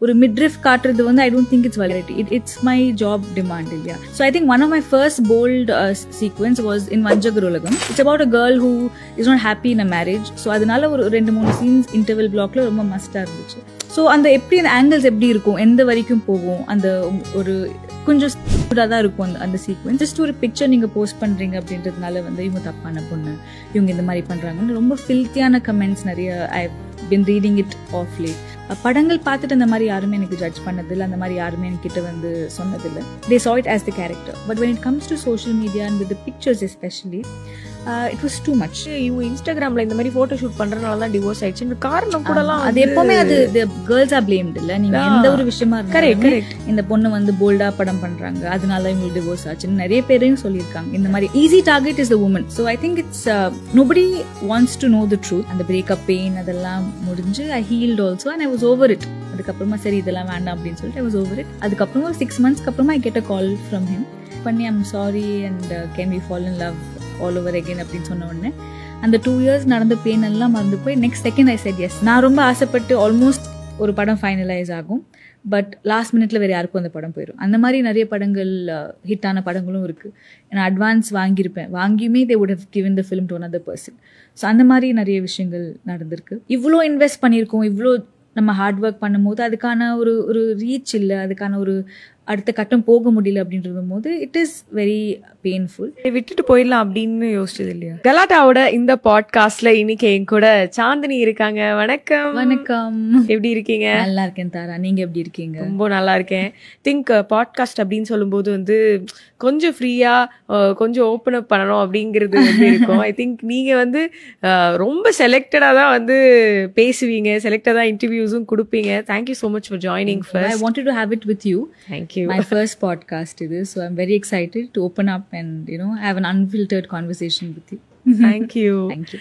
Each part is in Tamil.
ஒரு மிட்ரிஃப் காட்டுறது வந்து I don't think it's vulgarity. It's my job demand இல்லையா. So I think one of my first bold sequence was in Vanjagar Ulagam. It's about a girl who is not happy in a marriage. So அதனால ஒரு 2-3 சீன்ஸ் இன்டர்வல் பிளாக்ல ரொம்ப மஸ்டாக இருந்துச்சு. ஸோ அந்த எப்படி அந்த ஆங்கிள்ஸ் எப்படி இருக்கும், எந்த வரைக்கும் போகும், அந்த ஒரு கொஞ்சம் தான் இருக்கும் அந்த சீக்வன்ஸ். ஜஸ்ட் ஒரு பிக்சர் நீங்கள் போஸ்ட் பண்ணுறீங்க அப்படின்றதுனால வந்து இவங்க தப்பான பொண்ணு, இவங்க இந்த மாதிரி பண்ணுறாங்கன்னு ரொம்ப ஃபில்த்தியான கமெண்ட்ஸ் நிறைய ஐ பின் ரீடிங் இட் ஆஃப் லேட். படங்கள் பார்த்துட்டு அந்த மாதிரி யாருமே எனக்கு ஜட்ஜ் பண்ணதில்லை, அந்த மாதிரி யாருமே என்கிட்ட வந்து சொன்னதில்லை. தே saw it as the character. But when it comes to social media and with the pictures especially, it was too much. இவங்க இன்ஸ்டாகிராம்ல இந்த மாதிரி போட்டோ ஷூட் பண்றதுனால தான் டிவோர்ஸ் ஆயிடுச்சு காரணம் கூடலாம். அது எப்பவுமே அது கேர்ள்ஸ் ஆர் பிளேம்ட் இல்ல. நீங்க எந்த ஒரு விஷயமா இருந்தாலும் இந்த பொண்ணு வந்து போல்டா படம் பண்றாங்க அதனால இவங்களுக்கு டிவோர்ஸ் ஆச்சுன்னு நிறைய பேரையும் சொல்லியிருக்காங்க. இந்த மாதிரி easy target is the woman. So I think it's nobody wants to know the truth. அந்த பிரேக்கப் பெயின் அதெல்லாம் முடிஞ்சு I healed also and I was over it. அதுக்கப்புறமா சரி இதெல்லாம் வேண்டாம் அப்படின்னு சொல்லிட்டு ஐ வாஸ் ஓவர் இட். அதுக்கப்புறமா 6 months அப்புறமா I get a call from him பண்ணி I'm sorry and can we fall in love all over again அப்படின்னு சொன்ன உடனே அந்த 2 years நடந்த பெயின் எல்லாம் மறந்து போய் next second I said yes. நான் ரொம்ப ஆசைப்பட்டு ஆல்மோஸ்ட் ஒரு படம் ஃபைனலைஸ் ஆகும், பட் லாஸ்ட் மினிட்ல வேறு யாருக்கும் அந்த படம் போயிடும். அந்த மாதிரி நிறைய படங்கள் ஹிட்டான படங்களும் இருக்குது. நான் அட்வான்ஸ் வாங்கியிருப்பேன், வாங்கியுமே they would have given the film to another person. So அந்த மாதிரி நிறைய விஷயங்கள் நடந்திருக்கு. இவ்வளோ இன்வெஸ்ட் பண்ணியிருக்கோம், இவ்வளோ நம்ம ஹார்ட் ஒர்க் பண்ணும்போது அதுக்கான ஒரு ரீச் இல்லை, அதுக்கான ஒரு அடுத்த கட்டம் போக முடியல அப்படின்றது போது இட் இஸ் வெரி பெயின்ஃபுல். விட்டுட்டு போயிடலாம் அப்படின்னு யோசிச்சது இல்லையா? கலாட்டாவோட இந்த பாட்காஸ்ட்ல இன்னைக்கு என் கூட சாந்தினி இருக்காங்க. வணக்கம். வணக்கம். எப்படி இருக்கீங்க? நல்லா இருக்கேன் தாரா, நீங்க எப்படி இருக்கீங்க? ரொம்ப நல்லா இருக்கேன். திங்க் பாட்காஸ்ட் அப்படின்னு சொல்லும்போது வந்து கொஞ்சம் ஃப்ரீயா கொஞ்சம் ஓப்பன் அப் பண்ணணும் அப்படிங்கிறது வந்து இருக்கும். ஐ திங்க் நீங்க வந்து ரொம்ப செலக்டடா தான் வந்து பேசுவீங்க, செலக்டடா தான் இன்டர்வியூஸும் கொடுப்பீங்க. Thank you so much for joining. First I wanted to have it with you. Thank you. My first podcast it is, so I'm very excited to open up and have an unfiltered conversation with you. Thank you. Thank you.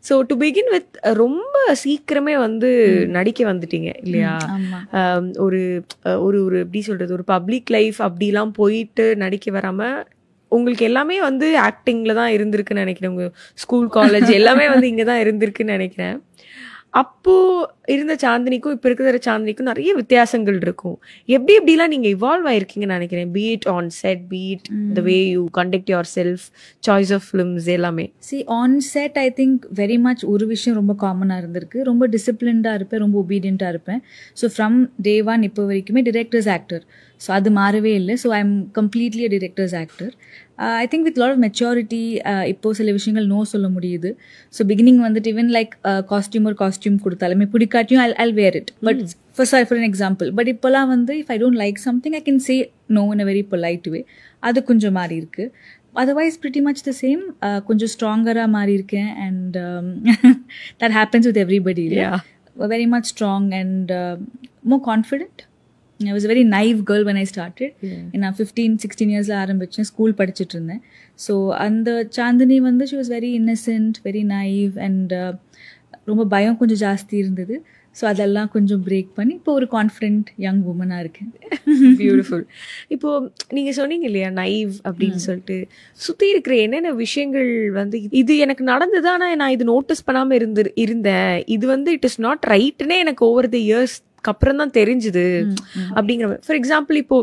So to begin with, ரொம்ப சீக்கிரமே வந்து நடிக்க வந்துட்டீங்க இல்லையா? ஒரு ஒரு ஒரு எப்படி சொல்றது, ஒரு பப்ளிக் லைஃப் அப்படிலாம் போயிட்டு நடிக்க வராம உங்களுக்கு எல்லாமே வந்து ஆக்டிங்ல தான் இருந்திருக்குன்னு நினைக்கிறேன். உங்க ஸ்கூல் காலேஜ் எல்லாமே வந்து இங்கே தான் இருந்திருக்குன்னு நினைக்கிறேன். அப்போ இருந்த சாந்தினிக்கும் இப்போ இருக்கிற சாந்தினிக்கும் நிறைய வித்தியாசங்கள் இருக்கும். எப்படிலாம் நீங்கள் இவால்வ் ஆயிருக்கீங்கன்னு நினைக்கிறேன். Be it on set, be it the way you conduct yourself, choice of films எல்லாமே. On set I think very much ஒரு விஷயம் ரொம்ப காமனாக இருந்திருக்கு. ரொம்ப டிசிப்ளின்டாக இருப்பேன், ரொம்ப ஒபீடியண்ட்டாக இருப்பேன். ஸோ ஃப்ரம் டே 1 இப்போ வரைக்குமே டிரெக்டர்ஸ் ஆக்டர். ஸோ அது மாறவே இல்லை. So I am completely a directors actor. I think with lot of maturity இப்போது சில விஷயங்கள் நோ சொல்ல முடியுது. ஸோ பிகினிங் வந்துட்டு ஈவன் லைக் காஸ்டியூம் கொடுத்தாலுமே பிடிக்காட்டியும் I'll wear it. But for an example. But இப்போலாம் வந்து if I don't like something I can say no in a very polite way. அது கொஞ்சம் மாறி இருக்கு. Otherwise pretty much the same. கொஞ்சம் ஸ்ட்ராங்கராக மாறி இருக்கேன் and that happens with everybody. Yeah. Very much strong and more confident. I was a very naive girl when I started. நான் 15-16 yearsல ஆரம்பிச்சேன், ஸ்கூல் படிச்சுட்டு இருந்தேன். ஸோ அந்த சாந்தினி வந்து she was very innocent, very naive and ரொம்ப பயம் கொஞ்சம் ஜாஸ்தி இருந்தது. ஸோ அதெல்லாம் கொஞ்சம் பிரேக் பண்ணி இப்போ ஒரு கான்ஃபிடென்ட் யங் உமனாக இருக்கேன். பியூட்டிஃபுல். இப்போது நீங்கள் சொன்னீங்க இல்லையா நைவ் அப்படின்னு சொல்லிட்டு, சுற்றி இருக்கிற என்னென்ன விஷயங்கள் வந்து இது எனக்கு நடந்தது ஆனால் நான் இது நோட்டீஸ் பண்ணாமல் இருந்தேன், இது வந்து இட் இஸ் நாட் ரைட்னே எனக்கு ஓவர் தி இயர்ஸ்க்கு அப்புறம் தான் தெரிஞ்சுது அப்படிங்கிற மாதிரி. ஃபார் எக்ஸாம்பிள் இப்போ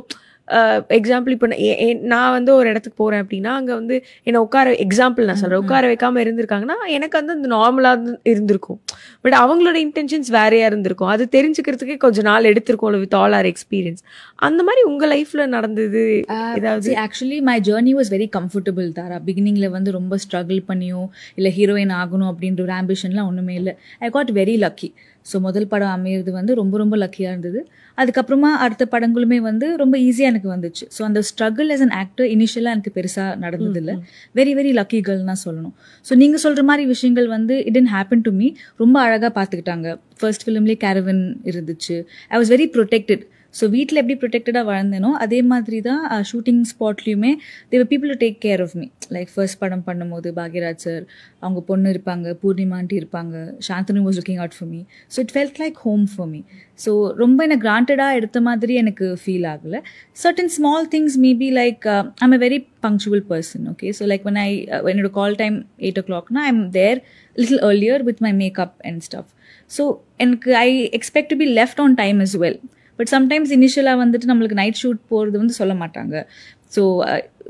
நான் வந்து ஒரு இடத்துக்கு போகிறேன் அப்படின்னா அங்கே வந்து என்னை எக்ஸாம்பிள் நான் சொல்கிறேன், உட்கார வைக்காமல் இருந்திருக்காங்கன்னா எனக்கு வந்து அந்த நார்மலாக இருந்திருக்கும். பட் அவங்களோட இன்டென்ஷன்ஸ் வேறையாக இருந்திருக்கும். அது தெரிஞ்சுக்கிறதுக்கே கொஞ்சம் நாள் எடுத்திருக்கோம் வித் ஆல் ஆர் எக்ஸ்பீரியன்ஸ். அந்த மாதிரி உங்கள் லைஃப்பில் நடந்தது ஏதாவது? Actually my journey was very comfortable தாரா. பிகினிங்கில் வந்து ரொம்ப ஸ்ட்ரகிள் பண்ணியோ இல்லை ஹீரோயின் ஆகணும் அப்படின்ற ஒரு ஆம்பிஷன்லாம் ஒன்றுமே இல்லை. I got very lucky. So முதல் படம் அமையிறது வந்து ரொம்ப ரொம்ப லக்கியாக இருந்தது. அதுக்கப்புறமா அடுத்த படங்களுமே வந்து ரொம்ப ஈஸியாக எனக்கு வந்துச்சு. ஸோ அந்த ஸ்ட்ரகிள் ஆஸ் அன் ஆக்டர் இனிஷியலாக எனக்கு பெருசாக நடந்ததில்லை. வெரி வெரி லக்கி கேர்ள் தான் சொல்லணும். ஸோ நீங்கள் சொல்கிற மாதிரி விஷயங்கள் வந்து it didn't happen to me. ரொம்ப அழகாக பார்த்துக்கிட்டாங்க. ஃபர்ஸ்ட் ஃபிலிம்லேயே கேரவன் இருந்துச்சு. I was very protected. So வீட்டில் எப்படி ப்ரொடெக்டடாக வளர்ந்தேனோ அதே மாதிரி தான் ஷூட்டிங் ஸ்பாட்லேயுமே there people to take care of me. Like first படம் பண்ணும்போது பாக்யராஜ் சார், அவங்க பொண்ணு இருப்பாங்க, பூர்ணிமா ஆண்டி இருப்பாங்க, Shanthanu was looking out for me. So it felt like home for me. So ரொம்ப என்ன கிராண்டடாக எடுத்த மாதிரி எனக்கு ஃபீல் ஆகலை. Certain small things maybe like I'm a very punctual person. Okay, so like என்னோட call time 8 o'clock I'm there little earlier with my makeup and stuff. So எனக்கு I expect to be left on time as well. But sometimes இனிஷியலாக வந்துட்டு நம்மளுக்கு நைட் ஷூட் போகிறது வந்து சொல்ல மாட்டாங்க. ஸோ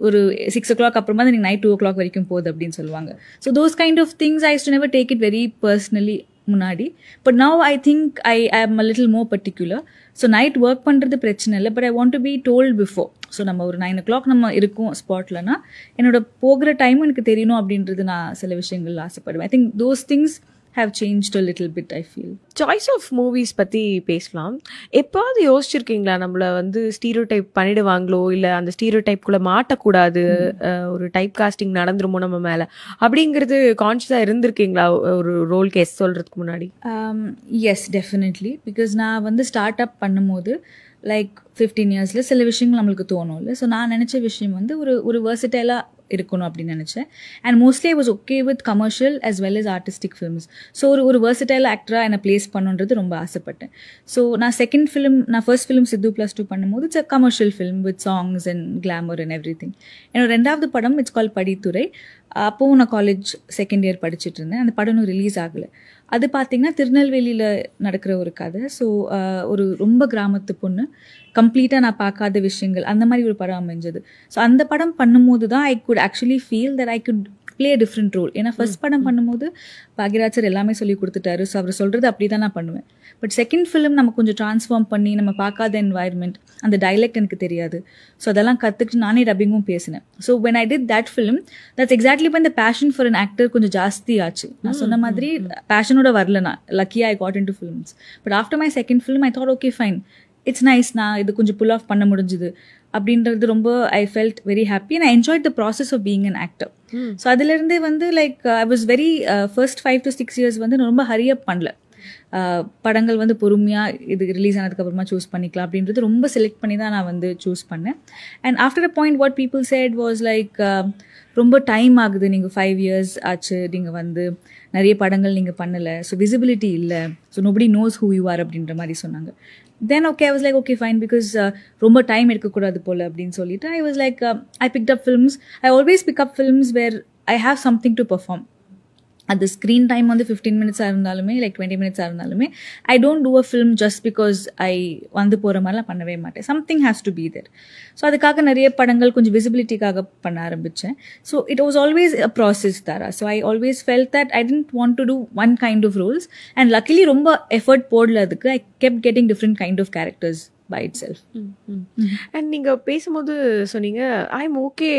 ஒரு 6 o'clock அப்புறமா தான் நீங்கள் நைட் 2 o'clock வரைக்கும் போகுது அப்படின்னு சொல்லுவாங்க. So those kind of things I use to never take it very personally முன்னாடி. But now I think I am a little more particular. So night work பண்ணுறது பிரச்சனை இல்லை, but I want to be told before. So நம்ம ஒரு 9 o'clock நம்ம இருக்கோம் ஸ்பாட்லனா என்னோட போகிற டைம் எனக்கு தெரியணும் அப்படின்றது நான் சில விஷயங்கள் ஆசைப்படுவேன். I think those things have changed a little bit, I feel. Choice of movies பற்றி பேசலாம். எப்போது யோசிச்சிருக்கீங்களா நம்மளை வந்து ஸ்டீரியோடைப் பண்ணிடுவாங்களோ இல்லை அந்த ஸ்டீரியோடைப்குள்ளே மாட்டக்கூடாது, ஒரு டைப் காஸ்டிங் நடந்துருமோ நம்ம மேலே அப்படிங்கிறது கான்ஷியஸாக இருந்திருக்கீங்களா ஒரு ரோல் கேஸ் சொல்கிறதுக்கு முன்னாடி? S, definitely. பிகாஸ் நான் வந்து ஸ்டார்ட் அப் பண்ணும்போது லைக் 15 yearsல சில விஷயங்கள் நம்மளுக்கு தோணும் இல்லை. ஸோ நான் நினச்ச விஷயம் வந்து ஒரு வெர்சடைலாக இருக்கணும் அப்படின்னு நினச்சேன். And mostly I was okay with commercial as well as artistic films. So ஒரு வெர்சடைல் ஆக்டராக என்னை பிளேஸ் பண்ணுன்றது ரொம்ப ஆசைப்பட்டேன். ஸோ நான் நான் ஃபர்ஸ்ட் ஃபிலிம் சித்து +2 பண்ணும்போது it's a commercial film with songs and glamour and every thing. என்னோட 2வது படம் இட்ஸ் கால் படித்துறை. அப்போவும் நான் காலேஜ் 2nd year படிச்சுட்டு இருந்தேன். அந்த படம் ரிலீஸ் ஆகலை. அது பார்த்தீங்கன்னா திருநெல்வேலியில் நடக்கிற ஒரு கதை. ஸோ ஒரு ரொம்ப கிராமத்து பொண்ணு, கம்ப்ளீட்டாக நான் பார்க்காத விஷயங்கள், அந்த மாதிரி ஒரு படம் அமைஞ்சது. ஸோ அந்த படம் பண்ணும்போது தான் I could actually feel that I could play a different role. ஏன்னா ஃபர்ஸ்ட் படம் பண்ணும்போது பாக்யராஜ் சார் எல்லாமே சொல்லி கொடுத்துட்டாரு. ஸோ அவர் சொல்கிறது அப்படி தான் நான் பண்ணுவேன். பட் செகண்ட் ஃபிலிம் நம்ம கொஞ்சம் ட்ரான்ஸ்ஃபார்ம் பண்ணி நம்ம பார்க்காத என்வாயர்மெண்ட், அந்த டைலெக்ட் எனக்கு தெரியாது. ஸோ அதெல்லாம் கற்றுக்கிட்டு நானே டப்பிங்கும் பேசினேன். So when I did that film, that's exactly when the passion for an actor கொஞ்சம் ஜாஸ்தி ஆச்சு. நான் சொன்ன மாதிரி பேஷனோட வரல நான். லக்கியா I got into films. But after my second film I thought okay fine, it's nice, நான் இது கொஞ்சம் புல் ஆஃப் பண்ண முடிஞ்சுது அப்படின்றது ரொம்ப I felt very happy and I enjoyed the process of being an actor. So அதுலேருந்தே வந்து like I was very first 5 to 6 years வந்து ரொம்ப ஹரி அப் பண்ணல. படங்கள் வந்து பொறுமையாக இது ரிலீஸ் ஆனதுக்கப்புறமா சூஸ் பண்ணிக்கலாம் அப்படின்றது ரொம்ப செலக்ட் பண்ணி தான் நான் வந்து சூஸ் பண்ணேன். And after a point what people said was like ரொம்ப டைம் ஆகுது, நீங்கள் 5 years ஆச்சு, நீங்கள் வந்து நிறைய படங்கள் நீங்கள் பண்ணலை, ஸோ விசிபிலிட்டி இல்லை, so nobody nose who you are அப்படின்ற மாதிரி சொன்னாங்க. Then okay, I was like okay fine because ரொம்ப டைம் எடுக்கக்கூடாது போல் அப்படின்னு சொல்லிட்டு I was like I picked up films. I always pick up films where I have something to perform. அந்த ஸ்க்ரீன் டைம் வந்து 15 minutes இருந்தாலுமே லைக் 20 minutes இருந்தாலுமே I don't do a film just because I வந்து போகிற மாதிரிலாம் பண்ணவே மாட்டேன். Something has to be there. So அதுக்காக நிறைய படங்கள் கொஞ்சம் விசிபிலிட்டிக்காக பண்ண ஆரம்பித்தேன். So it was always a process through. So I always felt that I didn't want to do one kind of roles. And luckily ரொம்ப எஃபர்ட் போடல அதுக்கு. I kept getting different kind of characters by itself. And நீங்க பேசும்போது சொன்னீங்க I am okay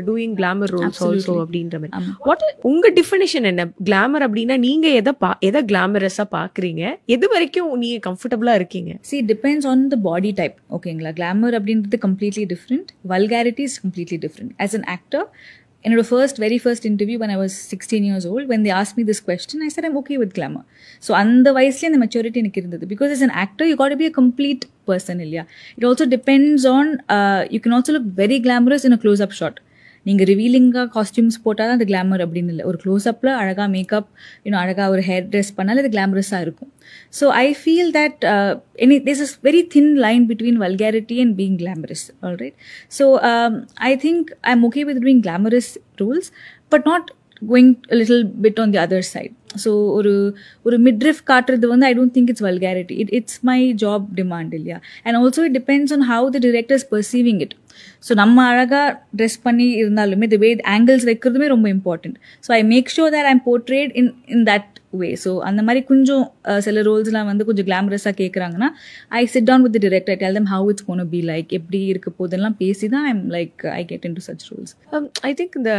doing glamour roles also அப்படின்ற மாதிரி. வாட் உங்க டெஃபினிஷன் என்ன? கிளாமர் அப்படின்னா நீங்க எதை கிளாமரஸா பாக்குறீங்க, எது வரைக்கும் நீங்க கம்ஃபர்டபுளா இருக்கீங்க? See, it depends on the body type. ஓகேங்களா? கிளாமர் அப்படின்றது completely different, vulgarity is completely different. as an actor, என்னோட very first interview when I was 16 years old, when they asked me this question, I said I'm okay with glamour. So அந்த வயசுல இந்த மெச்சூரிட்டி எனக்கு இருந்தது. Because as an actor you got to be a complete person இல்லையா? It also depends on you can also look very glamorous in a close-up shot. நீங்கள் ரிவீலிங்காக காஸ்டியூம்ஸ் போட்டால் தான் அது கிளாமர் அப்படின்னு இல்லை. ஒரு க்ளோஸ்அப்பில் அழகாக மேக்கப், இன்னும் அழகாக ஒரு ஹேர் ட்ரெஸ் பண்ணாலும் அது கிளாமரஸாக இருக்கும். So I feel that there's a very thin line between vulgarity and being glamorous. All right. So I think I'm okay with doing glamorous roles, but not going a little bit on the other side. So ஒரு midriff காட்டுறது வந்து I don't think it's vulgarity. It's my job demand இல்லையா? And also it depends on how the director is perceiving it. So நம்ம அழகாக ட்ரெஸ் பண்ணி இருந்தாலுமே தி வே ஆங்கிள்ஸ் வைக்கிறதுமே ரொம்ப important. So I make sure that I'm portrayed in that way. So அந்த மாதிரி கொஞ்சம் சில ரோல்ஸ்லாம் வந்து கொஞ்சம் கிளாமரஸாக கேட்குறாங்கன்னா I sit down with the director, I tell them how it's gonna be like, எப்படி இருக்க போதெல்லாம் பேசி தான் I'm like I get into such roles. I think இந்த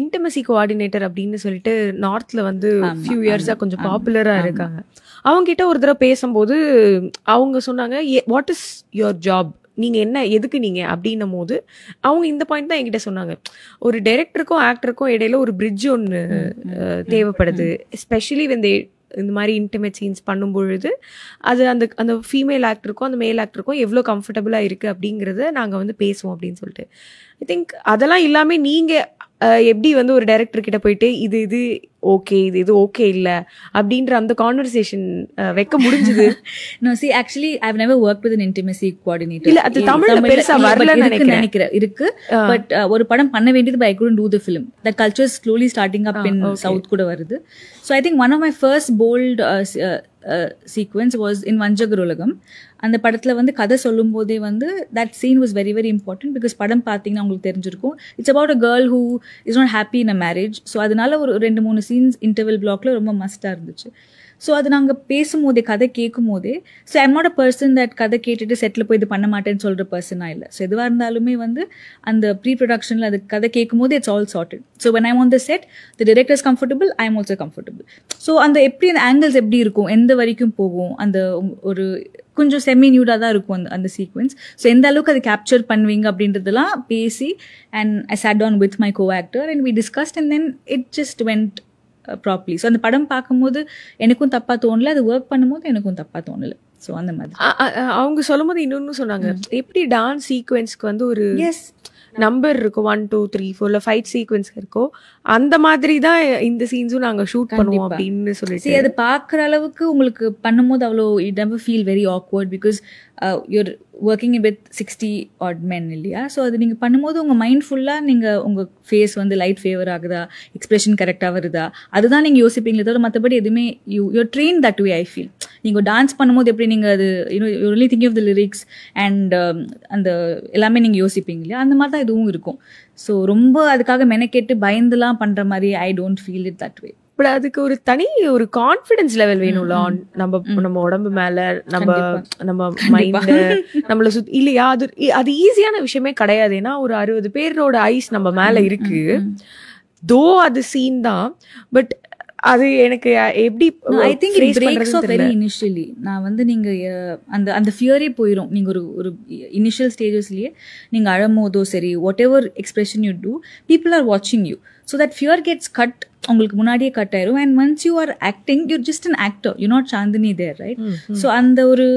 இன்டிமசி கோஆர்டினேட்டர் அப்படின்னு சொல்லிட்டு நார்த்தில் வந்து ஃபியூ இயர்ஸாக கொஞ்சம் பாப்புலராக இருக்காங்க. அவங்க கிட்ட ஒரு தடவை பேசும்போது அவங்க சொன்னாங்க வாட் இஸ் யுவர் ஜாப், நீங்கள் என்ன எதுக்கு நீங்கள் அப்படின்னும் போது அவங்க இந்த பாயிண்ட் தான் என்கிட்ட சொன்னாங்க. ஒரு டைரக்டருக்கும் ஆக்டருக்கும் இடையில ஒரு பிரிட்ஜ் ஒன்று தேவைப்படுது. எஸ்பெஷலி வந்து இந்த மாதிரி இன்டிமேட் சீன்ஸ் பண்ணும்பொழுது அது அந்த ஃபீமேல் ஆக்டருக்கும் அந்த மேல் ஆக்டருக்கும் எவ்வளோ கம்ஃபர்டபுளாக இருக்குது அப்படிங்கிறத நாங்கள் வந்து பேசுவோம் அப்படின்னு சொல்லிட்டு. ஐ திங்க் அதெல்லாம் இல்லாமல் நீங்கள் எப்படி வந்து ஒரு டைரக்டர் கிட்ட போயிட்டு இது ஓகே இது ஓகே இல்ல அப்படின்ற அந்த கான்வர்சேஷன் வைக்க முடிஞ்சது? No, see, actually I've never worked with an intimacy coordinator. இல்ல அது தமிழ்ல பெருசா வரல நினைக்கிறேன் இருக்கு. பட் ஒரு படம் பண்ண வேண்டியது, but I couldn't do the film. That culture is slowly starting up in South கூட வருது. So I think one of my first bold sequence was in Vanjagarolagam. அந்த படத்துல வந்து கதை சொல்லும் போதே வந்து that scene was very very important because படம் பார்த்தீங்கன்னா உங்களுக்கு தெரிஞ்சிருக்கும், it's about a girl who is not happy in a marriage. So அதனால ஒரு 2-3 சீன்ஸ் இன்டர்வல் பிளாக்ல ரொம்ப மஸ்டா இருந்துச்சு. ஸோ அது நாங்கள் பேசும்போதே கதை கேட்கும் போதே, so I'm not a person that கதை கேட்டுட்டு செட்டில் போய் இது பண்ண மாட்டேன்னு சொல்கிற பர்சனாக இல்லை. ஸோ எதுவாக இருந்தாலுமே வந்து அந்த ப்ரீ ப்ரொடக்ஷனில் அது கதை கேட்கும் போது it's all charted. So when I'm on the set the director is comfortable, I am also comfortable. So அந்த எப்படி அந்த ஆங்கிள்ஸ் எப்படி இருக்கும், எந்த வரைக்கும் போகும், அந்த ஒரு கொஞ்சம் செமி நியூடாக தான் இருக்கும் அந்த சீக்வன்ஸ். ஸோ எந்த அளவுக்கு அதை கேப்சர் பண்ணுவீங்க அப்படின்றதெல்லாம் பேசி, and I sat down with my co actor and we discussed and then it just went properly. So அந்த படம் பார்க்கும்போது எனக்கும் தப்பாக தோணலை, அது ஒர்க் பண்ணும்போது எனக்கும் தப்பாக தோணலை. ஸோ அந்த மாதிரி அவங்க சொல்லும் போது இன்னொன்னு சொன்னாங்க, எப்படி டான்ஸ் சீக்வென்ஸ்க்கு வந்து ஒரு நம்பர் இருக்கும் 1 2 3 4 5 சீக்வென்ஸ் இருக்கும், அந்த மாதிரி தான் இந்த சீன்ஸும் நாங்கள் ஷூட் பண்ணுவோம் அப்படின்னு சொல்லிட்டு. அது பார்க்குற அளவுக்கு உங்களுக்கு பண்ணும்போது அவ்வளோ it never feel very awkward because your working with 60 odd men இல்லையா. ஸோ அது நீங்கள் பண்ணும்போது உங்கள் மைண்ட் ஃபுல்லாக நீங்கள் உங்கள் ஃபேஸ் வந்து லைட் ஃபேவர் ஆகுதா, எக்ஸ்பிரஷன் கரெக்டாக வருதா, அதுதான் நீங்கள் யோசிப்பீங்களே தவிர மற்றபடி எதுவுமே you're train that way I feel. நீங்கள் டான்ஸ் பண்ணும்போது எப்படி நீங்கள் அது you only thinking of the lyrics and அந்த எல்லாமே நீங்கள் யோசிப்பீங்க இல்லையா, அந்த மாதிரி தான் இதுவும் இருக்கும். ஸோ ரொம்ப அதுக்காக மெனக்கெட்டு பயந்துலாம் பண்ணுற மாதிரி I don't feel it that way. But அதுக்கு ஒரு தனி ஒரு கான்ஃபிடன்ஸ் லெவல் வேணும்ல, நம்ம உடம்பு மேல, நம்ம மைண்ட் நம்மள சுத்தி இல்லையா. அது ஈஸியான விஷயமே கிடையாது. ஏன்னா ஒரு 60 பேரோட ஐஸ் நம்ம மேல இருக்கு, தோ அது சீன் தான். பட் அது எனக்கு எப்படி I think it breaks off very initially. நான் வந்து நீங்க அந்த ஃபியரே போயிடும். நீங்க ஒரு இனிஷியல் ஸ்டேஜஸ்லயே நீங்க அழும்போதோ சரி, whatever expression you do, people are வாட்சிங் you. So that fear gets cut, உங்களுக்கு முன்னாடியே கட் ஆயிரும். And once you are acting, your just an actor, you not Chandini there, right? So அந்த ஒரு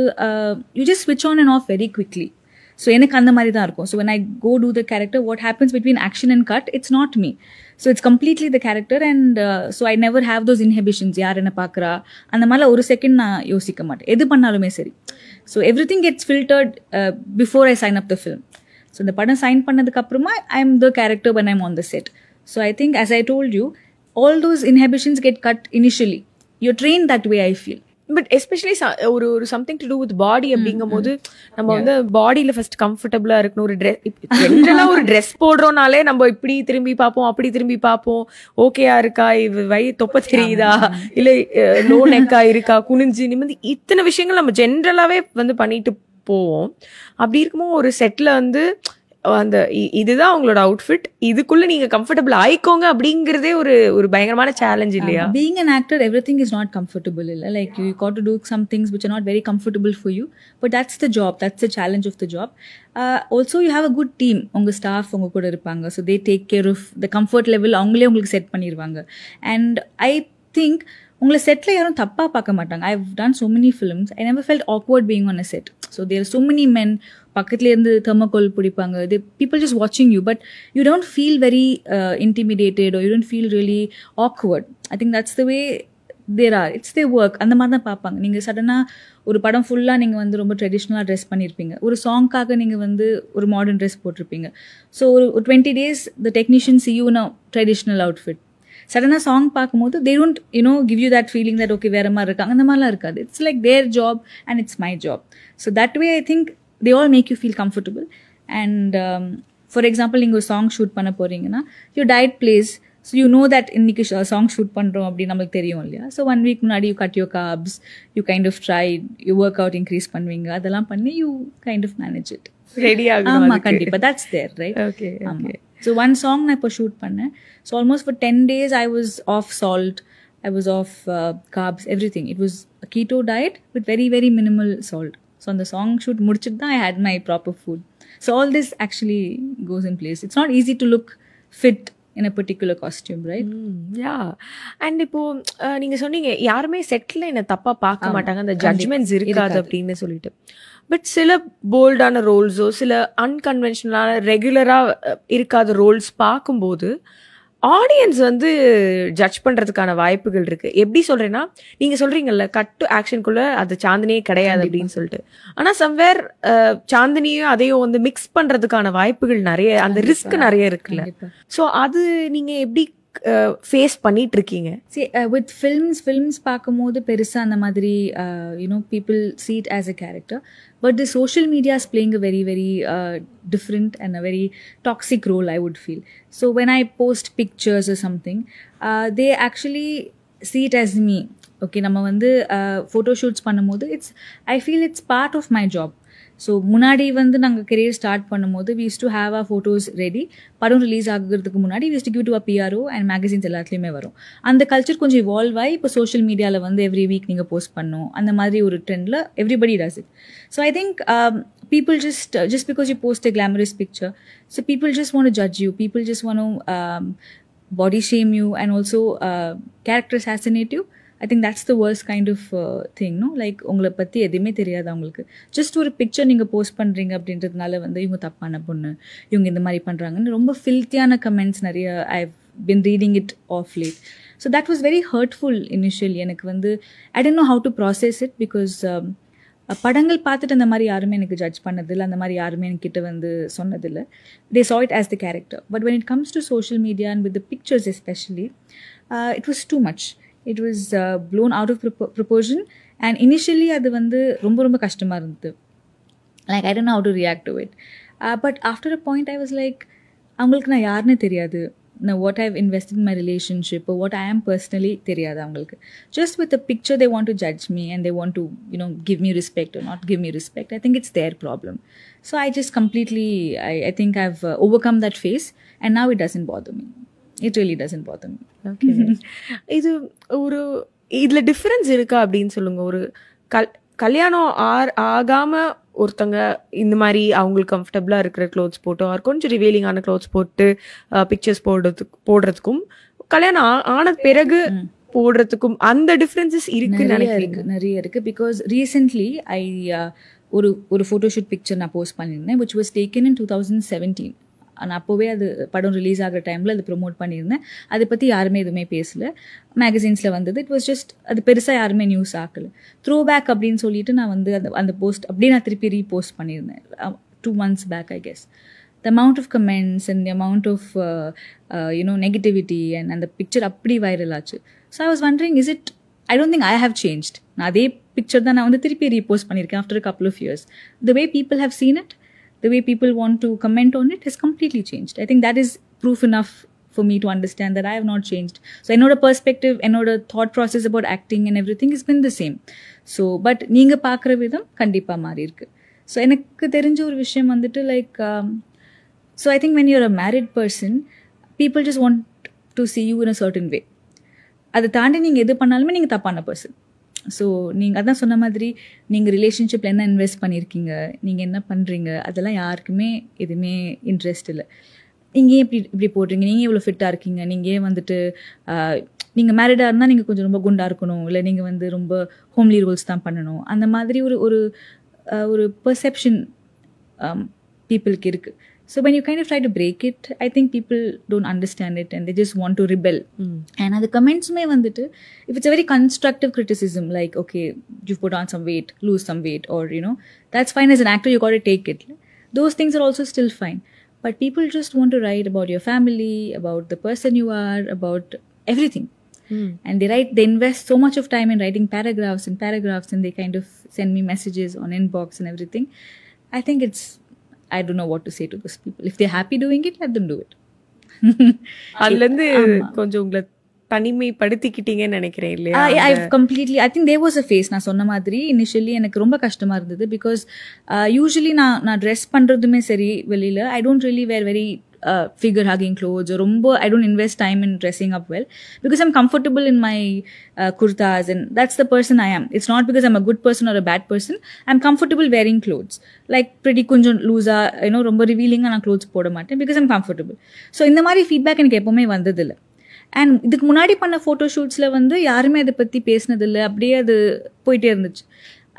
யூ ஜஸ்ட் ஸ்விட்ச் on and off very quickly. So எனக்கு அந்த மாதிரி தான் இருக்கும். So when I go do the character, what happens between action and cut, it's not me. So it's completely the character and so I never have those inhibitions. யார் என்ன பார்க்குறா அந்த மாதிரிலாம் ஒரு செகண்ட் நான் யோசிக்க மாட்டேன், எது பண்ணாலுமே சரி. So everything gets filtered before I sign up the film. So இந்த படம் சைன் பண்ணதுக்கு அப்புறமா I am the character when I'm on the set. So I think as I told you, all those inhibitions get cut initially. You're trained that way, I feel. But especially ஒரு something to do with body அப்படிங்கும் போது நம்ம வந்து பாடியில ஃபர்ஸ்ட் கம்ஃபர்டபுளா இருக்கணும். ஒரு ட்ரெஸ் ஜென்ரலாக ஒரு ட்ரெஸ் போடுறோம்னாலே நம்ம இப்படி திரும்பி பார்ப்போம், அப்படி திரும்பி பார்ப்போம், ஓகேயா இருக்கா, தொப்ப தெரியுதா, இல்லை லோ நெக்கா இருக்கா, குனிஞ்சு நிமிந்து, இத்தனை விஷயங்கள் நம்ம ஜென்ரலாவே வந்து பண்ணிட்டு போவோம். அப்படி இருக்கும்போது ஒரு செட்ல வந்து அந்த இதுதான் உங்களோட அவுட்ஃபிட், இதுக்குள்ள நீங்க கம்ஃபர்டபிள் ஆயிக்கோங்க அப்படிங்கறதே ஒரு பயங்கரமான சேலஞ்ச் இல்லையா? Being an actor, everything is not comfortable illa. Like you got to do some things which are not very comfortable for you, but that's the job, that's the challenge of the job. Also you have a good team, unga staff unga kuda irupanga, so they take care of the comfort level, avangale ungalku set panniruvanga. And I think உங்களை செட்டில் யாரும் தப்பாக பார்க்க மாட்டாங்க. I have done so many films, I never felt awkward being on a set. So there are so many men பக்கத்துல இருந்து தெர்மோகோல் பிடிப்பாங்க, people just watching you, but you don't feel very intimidated or you don't feel really awkward. I think that's the way there are. It's their work. அந்த மாதிரி தான் பார்ப்பாங்க. நீங்கள் சடனாக ஒரு படம் ஃபுல்லாக நீங்கள் வந்து ரொம்ப ட்ரெடிஷ்னலாக ட்ரெஸ் பண்ணியிருப்பீங்க, ஒரு சாங்க்காக நீங்கள் வந்து ஒரு மாடர்ன் ட்ரெஸ் போட்டிருப்பீங்க. ஸோ ஒரு 20 days the technicians see you in a traditional outfit. சடனாக சாங் பார்க்கும்போது they don't give you that feeling that okay வேற மாதிரி இருக்காங்க, அந்த மாதிரிலாம் இருக்காது. It's like their job and it's my job. So that way I think they all make you feel comfortable. And for example நீங்கள் ஒரு சாங் ஷூட் பண்ண போகிறீங்கன்னா your diet plays. So you know that இன்னைக்கு சாங் ஷூட் பண்ணுறோம் அப்படின்னு நமக்கு தெரியும் இல்லையா. ஸோ 1 week முன்னாடி you cut your carbs, you kind of try, you work out increase பண்ணுவீங்க, அதெல்லாம் பண்ணி you kind of manage it. Ready ஆகும். ஆமாம் கண்டிப்பாக, that's there, right? Okay, okay. So one song நான் இப்போ ஷூட் பண்ணேன். So almost for 10 days I was off salt, I was off carbs, everything. It was a keto diet with very very minimal salt. So on the song shoot முடிச்சிட்டு தான் I had my proper food. So all this actually goes in place. It's not easy to look fit in a particular costume, right? Yeah. And இப்போ நீங்க சொன்னீங்க யாருமே செட்ல என்ன தப்பா பார்க்க மாட்டாங்க, அந்த ஜட்ஜ்மெண்ட்ஸ் இருக்காது அப்படின்னு சொல்லிட்டு. பட் சில போல்டான ரோல்ஸோ சில அன்கன்வென்ஷனலான ரெகுலராக இருக்காத ரோல்ஸ் பார்க்கும்போது ஆடியன்ஸ் வந்து ஜட்ஜ் பண்றதுக்கான வாய்ப்புகள் இருக்கு. எப்படி சொல்றேன்னா, நீங்க சொல்றீங்கல்ல கட் டு ஆக்ஷனுக்குள்ள அது சாந்தினியே கிடையாது அப்படின்னு சொல்லிட்டு. ஆனா சம்வேர் சாந்தினியும் அதையும் வந்து மிக்ஸ் பண்றதுக்கான வாய்ப்புகள் நிறைய, அந்த ரிஸ்க் நிறைய இருக்குல்ல. ஸோ அது நீங்க எப்படி ஃபேஸ் பண்ணிட்டு இருக்கீங்க? வித் ஃபில்ம்ஸ் பார்க்கும்போது பெருசாக அந்த மாதிரி people see it as a character, but the social media is playing a very very different and a very toxic role, I would feel. So when I post pictures or something, they actually see it as me. Okay, நம்ம வந்து photo shoots பண்ணும்போது I feel it's part of my job. So முன்னாடி வந்து நாங்கள் கெரியர் ஸ்டார்ட் பண்ணும்போது we used to have our photos ready. படம் ரிலீஸ் ஆகிறதுக்கு முன்னாடி we used to give to a PRO and magazines எல்லாத்துலேயுமே வரும். அந்த கல்ச்சர் கொஞ்சம் இவால்வ் ஆகி இப்போ சோஷியல் மீடியாவில் வந்து எவ்ரி வீக் நீங்கள் போஸ்ட் பண்ணணும் அந்த மாதிரி ஒரு ட்ரெண்டில் everybody does it. So I think people just because you post a glamorous picture, so people just want to judge you, people just want to body shame you and also character assassinate you. I think that's the worst kind of thing, no? Like உங்களை பற்றி எதுவுமே தெரியாது அவங்களுக்கு, ஜஸ்ட் ஒரு பிக்சர் நீங்கள் போஸ்ட் பண்ணுறீங்க அப்படின்றதுனால வந்து இவங்க தப்பான பொண்ணு, இவங்க இந்த மாதிரி பண்ணுறாங்கன்னு ரொம்ப ஃபில்த்தியான கமெண்ட்ஸ் நிறைய I've been reading it off late. So that was very hurtful initially. எனக்கு வந்து I didn't know how to process it because படங்கள் பார்த்துட்டு அந்த மாதிரி யாருமே எனக்கு ஜட்ஜ் பண்ணதில்லை, அந்த மாதிரி யாருமே என்கிட்ட வந்து சொன்னதில்லை. They saw it as the character. But when it comes to social media and with the pictures especially, it was too much. It was blown out of proportion and initially அது வந்து ரொம்ப ரொம்ப கஷ்டமாக இருந்தது. Like I don't know how to react to it. But after a point I was like, அவங்களுக்கு நான் யாருன்னே தெரியாது, நான் what I've invested in my relationship or what I am personally தெரியாது அவங்களுக்கு. Just with the picture they want to judge me and they want to give me respect or not give me respect. I think it's their problem. So I just completely I think I've overcome that phase and now it doesn't bother me. It really doesn't bother me. Okay. இது ஒரு இதுல டிஃபரன்ஸ் இருக்கா அப்படின்னு சொல்லுங்க. ஒரு கல்யாணம் ஆகாம ஒருத்தங்க இந்த மாதிரி அவங்களுக்கு கம்ஃபர்டபுளா இருக்கிற க்ளோத்ஸ் போட்டோ ஆர் கொஞ்சம் ரிவீலிங்கான க்ளோத்ஸ் போட்டு பிக்சர்ஸ் போடுறதுக்கும் கல்யாணம் ஆன பிறகு போடுறதுக்கும் அந்த டிஃபரன்சஸ் இருக்கு நிறைய இருக்கு. பிகாஸ் ரீசென்ட்லி ஒரு ஃபோட்டோஷூட் பிக்சர் நான் போஸ்ட் பண்ணியிருந்தேன் which was taken in 2017. ஆனால் அப்போவே அது படம் ரிலீஸ் ஆகிற டைமில் அது ப்ரொமோட் பண்ணியிருந்தேன். அதை பற்றி யாருமே எதுவுமே பேசலை, மேகசின்ஸில் வந்தது. இட் வாஸ் ஜஸ்ட் அது பெருசாக யாருமே நியூஸ் ஆக்கலை. த்ரோ பேக் அப்படின்னு சொல்லிட்டு நான் வந்து அந்த போஸ்ட் அப்படியே நான் திருப்பி ரீபோஸ்ட் பண்ணியிருந்தேன் 2 months back I guess. The amount of comments and the amount of negativity and அந்த பிக்சர் அப்படி வைரல் ஆச்சு. So I was wondering is it I don't think I have changed. நான் அதே பிக்சர் தான் நான் வந்து திருப்பி ரீபோஸ்ட் பண்ணியிருக்கேன் after a couple of years. The way people have seen it, the way people want to comment on it has completely changed. I think that is proof enough for me to understand that I have not changed. So என்னோட perspective, என்னோட thought process about acting and everything has been the same. So but நீங்க பார்க்குற விதம் கண்டிப்பாக மாறி இருக்கு. ஸோ எனக்கு தெரிஞ்ச ஒரு விஷயம் வந்துட்டு like so I think when you're a married person, people just want to see you in a certain way. அதை தாண்டி நீங்கள் எது பண்ணாலுமே நீங்கள் தப்பான பர்சன். ஸோ நீங்கள் அதான் சொன்ன மாதிரி நீங்கள் ரிலேஷன்ஷிப்பில் என்ன இன்வெஸ்ட் பண்ணியிருக்கீங்க, நீங்கள் என்ன பண்ணுறீங்க, அதெல்லாம் யாருக்குமே எதுவுமே இன்ட்ரெஸ்ட் இல்லை. நீங்கள் ஏன் இப்படி போடுறீங்க, நீங்கள் இவ்வளோ ஃபிட்டாக இருக்கீங்க, நீங்கள் ஏன் வந்துட்டு நீங்கள் மேரிடாக இருந்தால் நீங்கள் கொஞ்சம் ரொம்ப குண்டாக இருக்கணும், இல்லை நீங்கள் வந்து ரொம்ப ஹோம்லி ரூல்ஸ் தான் பண்ணணும், அந்த மாதிரி ஒரு பெர்செப்ஷன் பீப்புளுக்கு இருக்குது. So when you kind of try to break it, I think people don't understand it and they just want to rebel. And the comments may vandittu, if it's a very constructive criticism like, okay, you've put on some weight, lose some weight, or that's fine. As an actor you got to take it. Those things are also still fine. But people just want to write about your family, about the person you are, about everything. And they invest so much of time in writing paragraphs and they kind of send me messages on inbox and everything. I think I don't know what to say to those people. If they're happy doing it, let them do it. அதுலேருந்து கொஞ்சம் உங்களை தனிமைப்படுத்திக்கிட்டீங்கன்னு நினைக்கிறேன் இல்லையா? I think there was a phase நான் சொன்ன மாதிரி இனிஷியலி எனக்கு ரொம்ப கஷ்டமா இருந்தது. பிகாஸ் யூஸ்வலி நான் ட்ரெஸ் பண்ணுறதுமே சரி வெளியில் I don't really wear very figure hugging clothes or rombo I don't invest time in dressing up well because I'm comfortable in my kurtas and that's the person I am. It's not because I'm a good person or a bad person. I'm comfortable wearing clothes like pretty kunjam loose rombo revealing na clothes poda maten because I'm comfortable. So indha mari feedback எனக்கு எப்பவுமே வந்ததில்லை. அண்ட் இதுக்கு முன்னாடி பண்ண ஃபோட்டோ ஷூட்ஸில் வந்து யாருமே அதை பற்றி பேசினதில்லை, அப்படியே அது போயிட்டே இருந்துச்சு.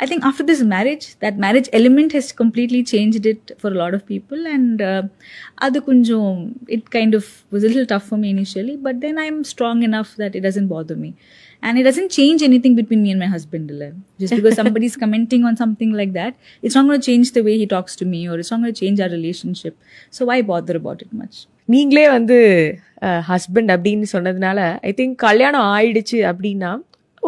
I think after this marriage, that marriage element has completely changed it for a lot of people, and adu konjam it kind of was a little tough for me initially, but then I'm strong enough that it doesn't bother me, and it doesn't change anything between me and my husband. Just because somebody's commenting on something like that, it's not going to change the way he talks to me, or it's not going to change our relationship, so why bother about it much? நீங்களே வந்து ஹஸ்பண்ட் அப்படின்னு சொன்னதுனால ஐ திங்க் கல்யாணம் ஆயிடுச்சு அப்படின்னா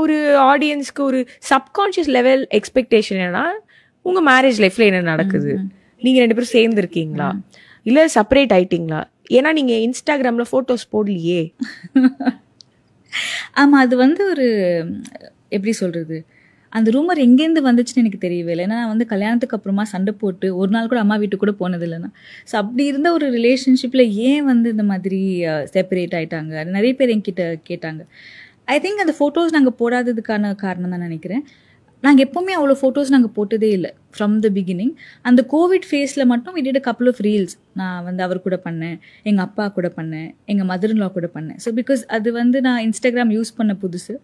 ஒரு ஆடியன்ஸ்க்கு ஒரு சப்கான்ஷியஸ் லெவல் எக்ஸ்பெக்டேஷன் என்னன்னா உங்க மேரேஜ் லைஃப்ல என்ன நடக்குது, நீங்க 2 பேரும் சேர்ந்து இருக்கீங்களா இல்ல செப்பரேட் ஆயிட்டீங்களா, ஏன்னா நீங்க இன்ஸ்டாகிராம்ல போட்டோஸ் போடலையே. ஆமா, அது வந்து ஒரு எப்படி சொல்றது, அந்த ரூமர் எங்கேருந்து வந்துச்சுன்னு எனக்கு தெரியவே இல்லை. ஏன்னா வந்து கல்யாணத்துக்கு அப்புறமா சண்டை போட்டு ஒரு நாள் கூட அம்மா வீட்டுக்கு கூட போனது இல்லைன்னா. ஸோ அப்படி இருந்த ஒரு ரிலேஷன்ஷிப்பில் ஏன் வந்து இந்த மாதிரி செப்பரேட் ஆகிட்டாங்க, நிறைய பேர் என்கிட்ட கேட்டாங்க. ஐ திங்க் அந்த ஃபோட்டோஸ் நாங்கள் போடாததுக்கான காரணம் தான் நினைக்கிறேன். நாங்கள் எப்போவுமே அவ்வளோ ஃபோட்டோஸ் நாங்கள் போட்டதே இல்லை ஃப்ரம் த பிகினிங். அந்த கோவிட் ஃபேஸில் மட்டும் we did a couple of reels. நான் வந்து அவர் கூட பண்ணேன், எங்கள் அப்பா கூட பண்ணேன், எங்கள் மதர் இன் லா கூட பண்ணேன். ஸோ பிகாஸ் அது வந்து நான் இன்ஸ்டாகிராம் யூஸ் பண்ண புதுசு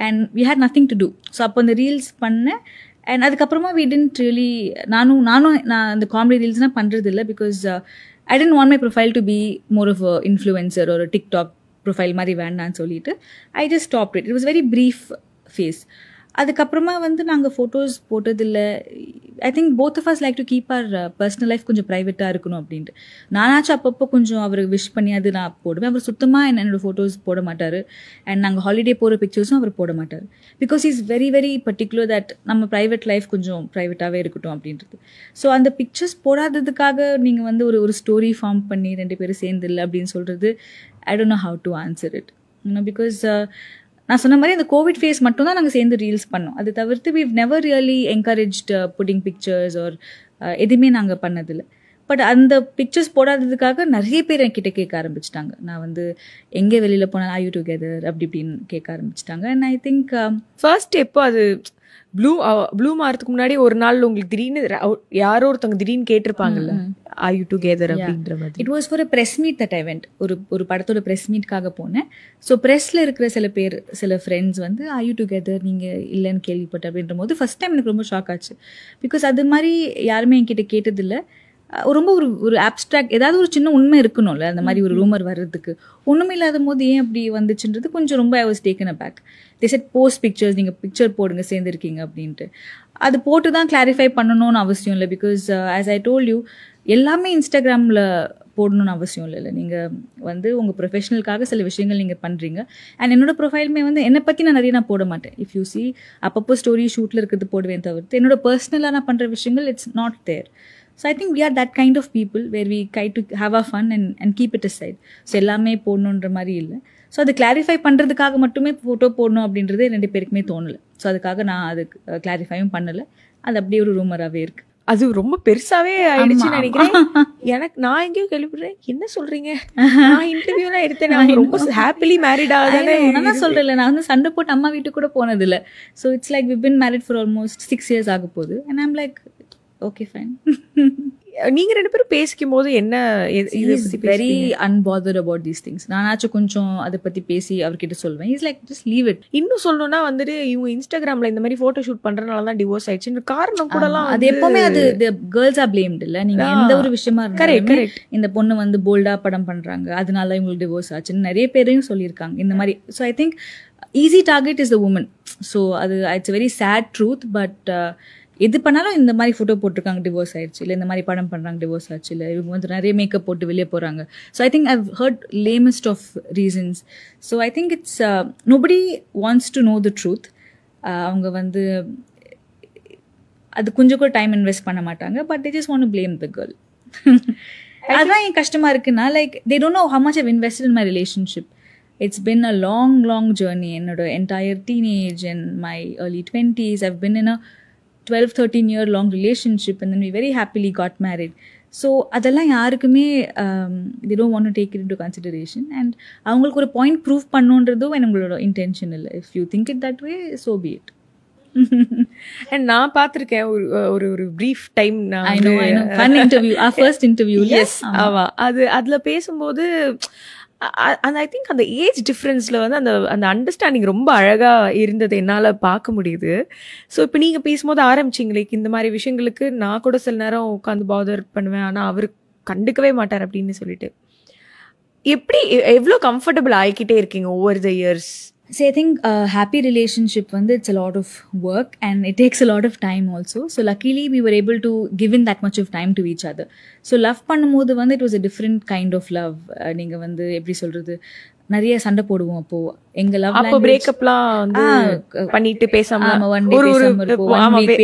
and we had nothing to do. So அப்போ அந்த ரீல்ஸ் பண்ணேன். அண்ட் அதுக்கப்புறமா we didn't really நான் அந்த காமெடி ரீல்ஸ்னால் பண்ணுறது இல்லை. Because I didn't want my profile to be more of a influencer or a TikTok profile மாதிரி வேண்டான்னு சொல்லிட்டு I just stopped it. It was very brief phase. அதுக்கப்புறமா வந்து நாங்கள் ஃபோட்டோஸ் போட்டதில்லை. I think both of us like to keep our personal life கொஞ்சம் ப்ரைவேட்டாக இருக்கணும் அப்படின்ட்டு. நானாச்சும் அப்பப்போ கொஞ்சம் அவர் விஷ் பண்ணி அது நான் போடுவேன். அவர் சுத்தமாக என்னோட ஃபோட்டோஸ் போட மாட்டார். அண்ட் நாங்கள் ஹாலிடே போகிற பிக்சர்ஸும் அவர் போட மாட்டார். Because is very very particular that நம்ம ப்ரைவேட் லைஃப் கொஞ்சம் ப்ரைவேட்டாகவே இருக்கட்டும் அப்படின்றது. ஸோ அந்த பிக்சர்ஸ் போடாததுக்காக நீங்கள் வந்து ஒரு ஸ்டோரி ஃபார்ம் பண்ணி 2 பேரும் சேர்ந்து இல்லை அப்படின்னு சொல்கிறது I don't know how to answer it. Because நான் சொன்ன மாதிரி அந்த கோவிட் ஃபேஸ் மட்டும் தான் நாங்கள் சேர்ந்து ரீல்ஸ் பண்ணோம். அது தவிர்த்து we've never really encouraged putting pictures or எதுவுமே நாங்கள் பண்ணதில்லை. பட் அந்த பிக்சர்ஸ் போடாததுக்காக நிறைய பேர் என்கிட்ட கேட்க ஆரம்பிச்சிட்டாங்க. நான் வந்து எங்கே வெளியில் போனால் are you together அப்படி இப்படின்னு கேட்க ஆரம்பிச்சிட்டாங்க. அண்ட் ஐ திங்க் ஃபர்ஸ்ட் எப்போ அது ப்ளூம் ஆகிறதுக்கு முன்னாடி ஒரு நாள் உங்களுக்கு திடீர்னு யாரோ ஒருத்தவங்க திடீர்னு கேட்டிருப்பாங்கல்ல are you together அப்படின்ற மாதிரி. It was for a press meet that I went. ஒரு படத்தோட ப்ரெஸ் மீட்காக போனேன். ஸோ ப்ரெஸ்ல இருக்கிற சில ஃப்ரெண்ட்ஸ் வந்து are you together நீங்கள் இல்லைன்னு கேள்விப்பட்ட அப்படின்ற போது ஃபர்ஸ்ட் டைம் எனக்கு ரொம்ப ஷாக் ஆச்சு. பிகாஸ் அது மாதிரி யாருமே என்கிட்ட கேட்டதில்லை. ரொம்ப ஒரு ஆப்ஸ்ட்ராக்ட் ஏதாவது ஒரு சின்ன உண்மை இருக்கணும்ல அந்த மாதிரி ஒரு ரூமர் வர்றதுக்கு. ஒன்றுமே இல்லாத போது ஏன் அப்படி வந்துச்சுன்றது கொஞ்சம் ரொம்ப I was taken aback. They said post pictures, நீங்கள் பிக்சர் போடுங்க சேர்ந்துருக்கீங்க அப்படின்ட்டு. அது போட்டு தான் கிளாரிஃபை பண்ணணும்னு அவசியம் இல்லை. Because as I told you எல்லாமே இன்ஸ்டாகிராமில் போடணும்னு அவசியம் இல்லை. நீங்கள் வந்து உங்கள் ப்ரொஃபஷனலுக்காக சில விஷயங்கள் நீங்கள் பண்ணுறீங்க. அண்ட் என்னோட ப்ரொஃபைலுமே வந்து என்னை பற்றி நான் போட மாட்டேன். இஃப் யூ சி அப்பப்போ ஸ்டோரி ஷூட்டில் இருக்கிறது போடுவேன் தவிர்த்து என்னோட பர்சனலாக நான் பண்ணுற விஷயங்கள் it's not there. So I think we are that kind of people where we try to have our fun and keep it aside. So எல்லாமே போடணுன்ற மாதிரி இல்லை. ஸோ அது கிளாரிஃபை பண்ணுறதுக்காக மட்டுமே ஃபோட்டோ போடணும் அப்படின்றது 2 பேருக்குமே தோணலை. ஸோ அதுக்காக நான் அது கிளாரிஃபையும் பண்ணலை. அது அப்படியே ஒரு ரூமராகவே இருக்குது. அது ரொம்ப பெருசாவே ஆயிடுச்சுன்னு நினைக்கிறேன். நான் எங்கேயோ கேள்விப்படுறேன், என்ன சொல்றீங்க, நான் இன்டர்வியூலாம் எடுத்தேன், நான் ரொம்ப ஹாப்பிலி மேரிட் ஆகுதானே. நான் சொல்றேன், நான் வந்து சண்டை போட்டு அம்மா வீட்டுக்கு கூட போனதில்லை. So it's like we've been married for almost 6 years ஆக போகுது. and I'm like okay fine. நீங்க 2 பேரும் பேசிக்கும் போது என்ன very unbothered about these things. நானாச்சும் கொஞ்சம் அதை பத்தி பேசி அவர்கிட்ட சொல்வேன். Is like just leave it. இன்னும் சொல்லணும்னா வந்துட்டு இவங்க இன்ஸ்டாகிராம்ல இந்த மாதிரி போட்டோ ஷூட் பண்றதுனால தான் டிவோர்ஸ் ஆயிடுச்சு காரணம் கூட எல்லாம் அது எப்பவுமே அது கேர்ள்ஸ் ஆர் blamed இல்ல. நீங்க எந்த ஒரு விஷயமா இருந்தாலும் இந்த பொண்ணு வந்து போல்டா படம் பண்றாங்க அதனால இவங்களுக்கு டிவோர்ஸ் ஆச்சுன்னு நிறைய பேரையும் சொல்லியிருக்காங்க இந்த மாதிரி. So I think easy target is the woman. So அது it's very sad truth. But எது பண்ணாலும் இந்த மாதிரி ஃபோட்டோ போட்டிருக்காங்க டிவோர்ஸ் ஆயிடுச்சு, இல்லை இந்த மாதிரி படம் பண்ணுறாங்க டிவோர்ஸ் ஆச்சு, இல்லை இவங்க வந்து நிறைய மேக்கப் போட்டு வெளியே போகிறாங்க. So I think I've heard lamest of reasons. So I think it's nobody wants to know the truth. அவங்க வந்து அது கொஞ்சம் கூட டைம் இன்வெஸ்ட் பண்ண மாட்டாங்க. But they just want to blame the girl. அதுதான் என் கஷ்டமாக இருக்குன்னா like they don't know how much I've invested in my relationship. It's been a long journey. என்னோட entire teenage and my early 20s, I've been in a 12-13 year long relationship and then we very happily got married. So அதெல்லாம் யாருக்குமே they don't want to take it into consideration and அவங்களுக்கு ஒரு பாயிண்ட் ப்ரூவ் பண்ணுன்றதும் என்னங்களோட இன்டென்ஷன் இல்லை. If you think it that way, so be it. And நான் பார்த்திருக்கேன் ஒரு brief time. I know fun interview, our first interview. Yes, அதுல பேசும்போது அந்த ஐ திங்க் அந்த ஏஜ் டிஃப்ரென்ஸில் வந்து அந்த அந்த அண்டர்ஸ்டாண்டிங் ரொம்ப அழகாக இருந்தது என்னால் பார்க்க முடியுது. ஸோ இப்போ நீங்கள் பேசும்போது ஆரம்பிச்சிங்களே இந்த மாதிரி விஷயங்களுக்கு நான் கூட சில நேரம் உட்காந்து பாதர் பண்ணுவேன், ஆனால் அவர் கண்டுக்கவே மாட்டார் அப்படின்னு சொல்லிட்டு. எப்படி எவ்வளோ கம்ஃபர்டபுள் ஆகிக்கிட்டே இருக்கீங்க over the years? So I think a happy relationship வந்து it's a lot of work and it takes a lot of time also. So luckily we were able to give in that much of time to each other. So love பண்ணும்போது வந்து it was a different kind of love. நீங்க வந்து எப்படி சொல்றது, நிறைய சண்டை போடுவோம். அப்போ எங்க லவ் அப்போ பிரேக்கப்லாம் வந்து பண்ணிட்டு பேசாம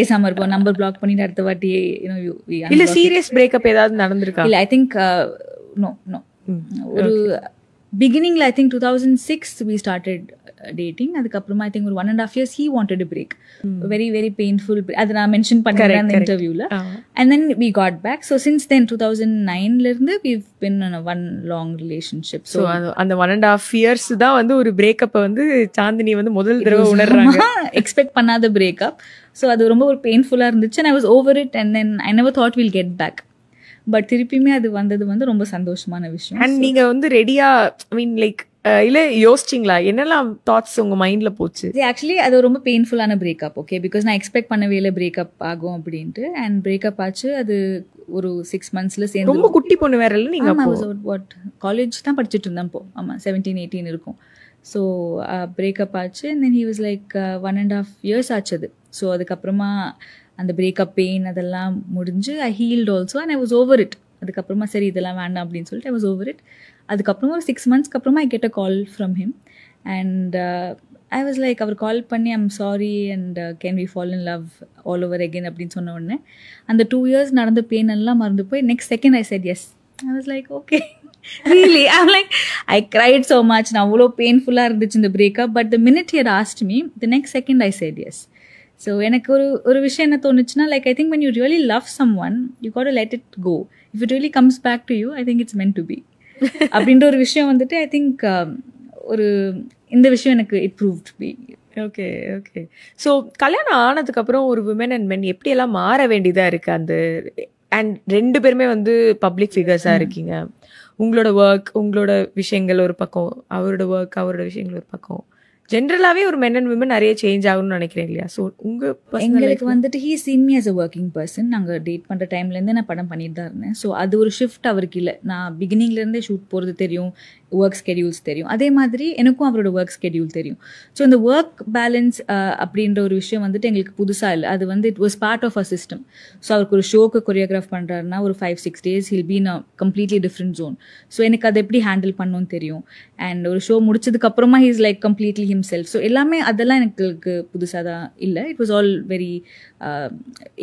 பேசாம இருப்போம், நம்பர் பிளாக் பண்ணிட்டு அடுத்த வாட்டி இல்ல சீரியஸ் பிரேக்கப் ஏதாவது நடந்திருக்கா? இல்ல ஐ திங்க் நோ ஒரு beginningல I think 2006 we started dating. அதுக்கப்புறமா I think ஒரு 1.5 years he wanted a break. Very very painful. அது நான் மென்ஷன் பண்ணேன் அந்த இன்டர்வியூல. And then we got back. So since then 2009ல இருந்து we've been in a one long relationship. So அந்த 1.5 years தான் வந்து ஒரு பிரேக்கப்பை வந்து சாந்தினி வந்து முதல் தடவை உணர்றாங்க. எக்ஸ்பெக்ட் பண்ணாத பிரேக்கப். ஸோ அது ரொம்ப ஒரு பெயின்ஃபுல்லாக இருந்துச்சு. and I was over it and then I never thought we'll get back. But திருப்பியுமே அது வந்தது வந்து ரொம்ப சந்தோஷமான விஷயம். அண்ட் நீங்க வந்து ரெடியா ஐ மீன் லைக் இல்ல யோசிச்சிங்களா என்னெல்லாம் தாட்ஸ் உங்க மைண்ட்ல போச்சு? ஆக்சுவலி அது ரொம்ப பெயின்ஃபுல்லான பிரேக்கப். ஓகே, பிகாஸ் நான் எக்ஸ்பெக்ட் பண்ணவே இல்லை பிரேக்கப் ஆகும் அப்படின்ட்டு. அண்ட் பிரேக்கப் ஆச்சு. அது ஒரு 6 monthsல சேர்ந்து. ரொம்ப குட்டி பொண்ணு வேற இல்லை நீங்க? வாட் காலேஜ் தான் படிச்சுட்டு இருந்தேன் அப்போ. ஆமாம் 17-18 இருக்கும். ஸோ பிரேக்கப் ஆச்சு. And then he was like 1.5 years ஆச்சு அது. ஸோ அதுக்கப்புறமா அந்த பிரேக்கப் பெயின் அதெல்லாம் முடிஞ்சு I healed also and I was over it. அதுக்கப்புறமா சரி இதெல்லாம் வேண்டாம் அப்படின்னு சொல்லிட்டு ஐ வாஸ் ஓவர் இட். அதுக்கப்புறமா ஒரு 6 months அப்புறமா I get a call from him and I was like, அவர் கால் பண்ணி I'm sorry and can we fall in love all over again அப்படின்னு சொன்ன உடனே அந்த 2 years நடந்த பெயின் எல்லாம் மறந்து போய் next second I said yes. I was like okay really I'm like I cried so much. நான் அவ்வளோ பெயின்ஃபுல்லாக இருந்துச்சு இந்த breakup. But the minute he had asked me, the next second I said yes. So எனக்கு ஒரு விஷயம் என்ன தோணுச்சுன்னா, like I think when you really love someone you got to let it go. If it really comes back to you, I think it's meant to be. அப்படின்ற ஒரு விஷயம் வந்துட்டு ஐ திங்க் ஒரு இந்த விஷயம் எனக்கு it proved to be. Okay okay. So கல்யாணம் ஆனதுக்கப்புறம் ஒரு விமன் அண்ட் மென் எப்படியெல்லாம் மாற வேண்டியதாக இருக்குது அந்த அண்ட் 2 பேருமே வந்து பப்ளிக் ஃபிகர்ஸாக இருக்கீங்க. உங்களோட ஒர்க் உங்களோட விஷயங்கள் ஒரு பக்கம், அவரோட ஒர்க் அவரோட விஷயங்கள் ஒரு பக்கம். ஜென்ரலாகவே ஒரு மென் அண்ட் விமன் நிறைய சேஞ்ச் ஆகும்னு நினைக்கிறேன் இல்லையா? ஸோ எங்களுக்கு வந்துட்டு he seen me as a working person. நாங்கள் டேட் பண்ணுற டைம்லேருந்தே நான் படம் பண்ணிட்டு தான் இருந்தேன். ஸோ அது ஒரு ஷிஃப்ட் அவருக்கு இல்லை. நான் பிகினிங்லேருந்தே ஷூட் போகிறது தெரியும், ஒர்க் ஸ்கெடியூல்ஸ் தெரியும். அதே மாதிரி எனக்கும் அவரோட ஒர்க் ஸ்கெடியூல் தெரியும். ஸோ இந்த ஒர்க் பேலன்ஸ் அப்படின்ற ஒரு விஷயம் வந்துட்டு எங்களுக்கு புதுசாக இல்லை. அது வந்து it was part of a system. So அவருக்கு ஒரு ஷோக்கு கொரியோகிராஃப் பண்ணுறாருன்னா ஒரு 5-6 days he'll be in a completely different zone. So எனக்கு அதை எப்படி ஹேண்டில் பண்ணணும்னு தெரியும். அண்ட் ஒரு ஷோ முடிச்சதுக்கப்புறமா he is like completely himself. So எல்லாமே அதெல்லாம் எனக்கு புதுசாக தான் இல்லை. இட் வாஸ் ஆல் வெரி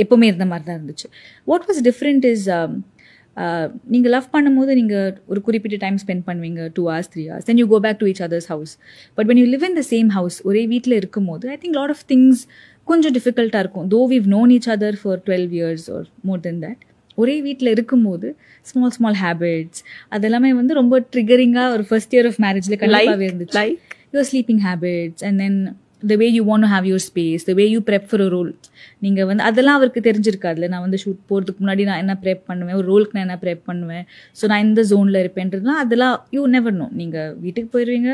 எப்போவுமே இருந்த மாதிரி தான் இருந்துச்சு. வாட் வாஸ் டிஃப்ரெண்ட் இஸ் நீங்கள் லவ் பண்ணும்போது நீங்கள் ஒரு குறிப்பிட்ட டைம் ஸ்பெண்ட் பண்ணுவீங்க, 2 hours 3 hours, then you go back to each other's house. But when you live in the same house, ஒரே வீட்டில் இருக்கும் போது I think lot of things கொஞ்சம் டிஃபிகல்ட்டாக இருக்கும். though we've known each other for 12 years or more than that, ஒரே வீட்டில் இருக்கும்போது ஸ்மால் ஹேபிட்ஸ் அதெல்லாமே வந்து ரொம்ப ட்ரிகரிங்காக ஒரு ஃபர்ஸ்ட் இயர் ஆஃப் மேரேஜில் கண்டிப்பாகவே இருந்துச்சு. Like your sleeping habits and then the way you want to have your space, the way you prep for a role. நீங்கள் வந்து அதெல்லாம் அவருக்கு தெரிஞ்சிருக்காதுல. நான் வந்து ஷூட் போகிறதுக்கு முன்னாடி நான் என்ன ப்ரெப் பண்ணுவேன், ஒரு ரோலுக்கு நான் என்ன ப்ரெப் பண்ணுவேன், ஸோ நான் இந்த ஜோனில் இருப்பேன்றதுலாம் அதெல்லாம் யூ நெவர் நோ. நீங்கள் வீட்டுக்கு போயிடுவீங்க,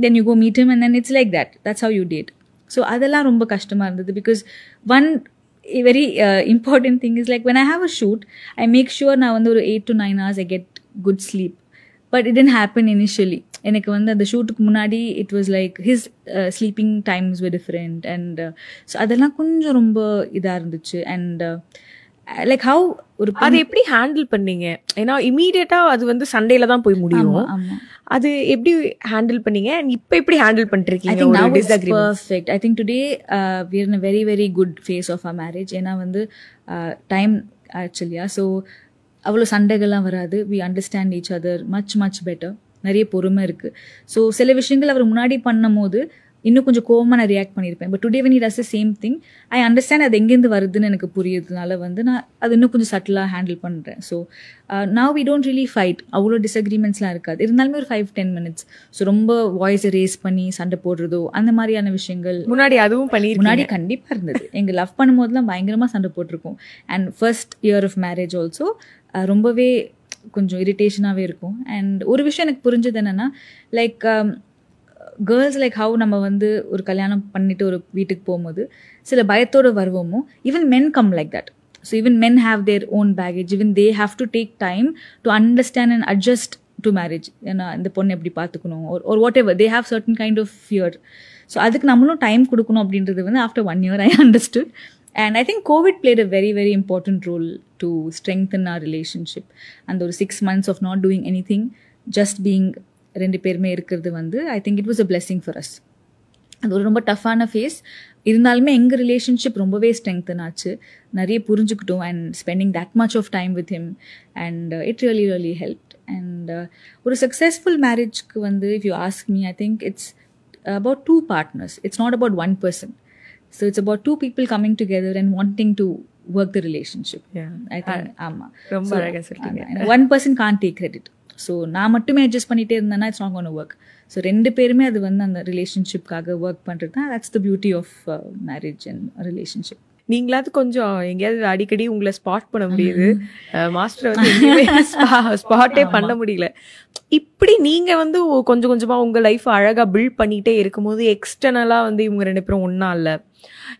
then you go meet him and then it's like that, that's how you date. So அதெல்லாம் ரொம்ப கஷ்டமாக இருந்தது. Because one very important thing is like when I have a shoot, I make sure நான் வந்து ஒரு 8 to 9 hours I get good sleep. But it didn't happen initially. எனக்கு வந்து அந்த ஷூட்டுக்கு முன்னாடி it was like his sleeping times were different and so அதெல்லாம் கொஞ்சம் ரொம்ப இதாக இருந்துச்சு. அண்ட் லைக் ஹவு ஒரு அதை எப்படி ஹேண்டில் பண்ணீங்க? ஏன்னா இமீடியட்டாக அது வந்து சண்டேல தான் போய் முடியும். அது எப்படி ஹேண்டில் பண்ணீங்க அண்ட் இப்போ எப்படி ஹேண்டில் பண்ணிருக்கீங்க? Perfect. I think today we are in a very very good phase of our marriage. ஏன்னா வந்து டைம் ஆக்சுவலியா ஸோ அவ்வளோ சண்டைகள்லாம் வராது. We understand each other much better. நிறைய பொறுமை இருக்குது. ஸோ சில விஷயங்கள் அவர் முன்னாடி பண்ணும் போது இன்னும் கொஞ்சம் கோவமாக நான் ரியாக்ட் பண்ணியிருப்பேன். But today when he does the same thing, I understand அது எங்கேருந்து வருதுன்னு எனக்கு புரியுறதுனால வந்து நான் அது இன்னும் கொஞ்சம் சட்டிலாக ஹேண்டில் பண்ணுறேன். So now we don't really fight. அவ்வளோ டிஸ்அக்ரிமெண்ட்ஸ்லாம் இருக்காது. இருந்தாலுமே ஒரு 5-10 minutes ஸோ ரொம்ப வாய்ஸை ரேஸ் பண்ணி சண்டை போடுறதோ அந்த மாதிரியான விஷயங்கள் முன்னாடி அதுவும் முன்னாடி கண்டிப்பாக இருந்தது. எங்கள் லவ் பண்ணும்போதுலாம் பயங்கரமாக சண்டை போட்டிருக்கோம். And first year of marriage also ரொம்பவே கொஞ்சம் இரிட்டேஷனாகவே இருக்கும். அண்ட் ஒரு விஷயம் எனக்கு புரிஞ்சது என்னென்னா, லைக் கேர்ள்ஸ் லைக் ஹவு நம்ம வந்து ஒரு கல்யாணம் பண்ணிட்டு ஒரு வீட்டுக்கு போகும்போது சில பயத்தோடு வருவோமோ, even men come like that. So even men have their own baggage. Even they have to take time to understand and adjust to marriage. ஏன்னா இந்த பொண்ணு எப்படி பார்த்துக்கணும் ஒரு whatever, they have certain kind of fear. So அதுக்கு நம்மளும் டைம் கொடுக்கணும் அப்படின்றது வந்து after 1 year I understood. And I think COVID played a very, very important role to strengthen our relationship. And those 6 months of not doing anything, just being ரெண்டு பேருமே இருக்கிறது வந்து I think it was a blessing for us. அது ஒரு ரொம்ப டஃப்பான ஃபேஸ் இருந்தாலுமே எங்கள் ரிலேஷன்ஷிப் ரொம்பவே ஸ்ட்ரெங்தன் ஆச்சு. நிறைய புரிஞ்சுக்கிட்டோம் and spending that much of time with him and it really really helped. And ஒரு சக்ஸஸ்ஃபுல் மேரேஜ்க்கு வந்து if you ask me, I think it's about 2 partners. It's not about 1 person. So it's about 2 people coming together and wanting to work the relationship. Yeah. I think ஆமா. ரொம்ப அழகா சொல்றீங்க. 1 person can't take credit. So நான் மட்டுமே அட்ஜஸ்ட் பண்ணிகிட்டே இருந்தேன்னா it's not gonna work. So 2 பேருமே அது வந்து அந்த ரிலேஷன்ஷிப்காக ஒர்க் பண்ணுறது தான். That's the beauty of marriage and relationship. நீங்களாவது கொஞ்சம் எங்கேயாவது அடிக்கடி உங்களை ஸ்பாட் பண்ண முடியுது, மாஸ்டர் வந்து ஸ்பாட்டே பண்ண முடியல. இப்படி நீங்க வந்து கொஞ்சம் கொஞ்சமா உங்க லைஃப் அழகா பில்ட் பண்ணிட்டே இருக்கும்போது எக்ஸ்டர்னலா வந்து இவங்க 2 பேரும் ஒன்னா இல்ல,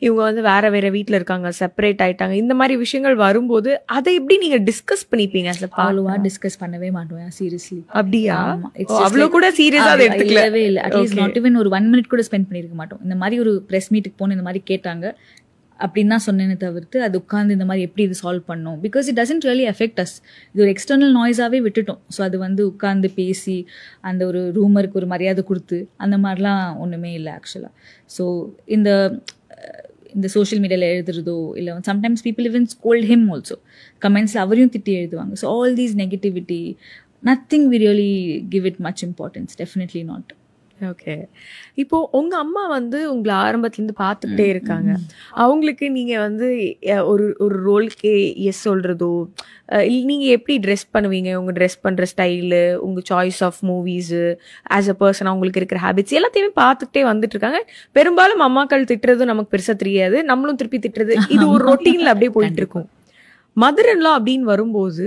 இவங்க வந்து வேற வேற வீட்டுல இருக்காங்க, செப்பரேட் ஆயிட்டாங்க, இந்த மாதிரி விஷயங்கள் வரும்போது அதை எப்படி நீங்க டிஸ்கஸ் பண்ணிப்பீங்க? அவ்வளவா டிஸ்கஸ் பண்ணவே மாட்டோம் சீரியஸ்லி. அப்படியா? அவ்வளவு கூட சீரியஸா அதை எடுத்துக்கவே இல்லை. அட்லீஸ்ட் நாட் ஈவன் ஒரு 1 minute கூட ஸ்பெண்ட் பண்ணிருக்க மாட்டோம். இந்த மாதிரி ஒரு ப்ரெஸ் மீட்டுக்கு போன இந்த மாதிரி கேட்டாங்க அப்படின்னு தான் சொன்னேன்னு தவிர்த்து அது உட்காந்து இந்த மாதிரி எப்படி இது சால்வ் பண்ணோம், because it doesn't really affect as. இது ஒரு எக்ஸ்டர்னல் நாய்ஸாகவே விட்டுட்டோம். ஸோ அது வந்து உட்காந்து பேசி அந்த ஒரு ரூமருக்கு ஒரு மரியாதை கொடுத்து அந்த மாதிரிலாம் ஒன்றுமே இல்லை ஆக்சுவலாக. ஸோ இந்த சோஷியல் மீடியாவில் எழுதுறதோ இல்லை sometimes people even scold him also, கமெண்ட்ஸில் அவரையும் திட்டி எழுதுவாங்க. So all these negativity, nothing we really give it much importance, definitely not. Okay. இப்போ உங்க அம்மா வந்து உங்களை ஆரம்பத்துலேருந்து பார்த்துக்கிட்டே இருக்காங்க. அவங்களுக்கு நீங்க வந்து ஒரு ரோல்கே எஸ் சொல்றதோ, நீங்க எப்படி ட்ரெஸ் பண்ணுவீங்க, உங்க ட்ரெஸ் பண்ற ஸ்டைலு, உங்க choice of movies, as a person அவங்களுக்கு இருக்கிற ஹேபிட்ஸ் எல்லாத்தையுமே பார்த்துக்கிட்டே வந்துட்டு இருக்காங்க. பெரும்பாலும் அம்மாக்கள் திட்டுறது நமக்கு பெருசா தெரியாது, நம்மளும் திருப்பி திட்டுறது, இது ஒரு ரொட்டீன்ல அப்படியே போயிட்டு இருக்கும். மதர்-இன்-லா அப்படின்னு வரும்போது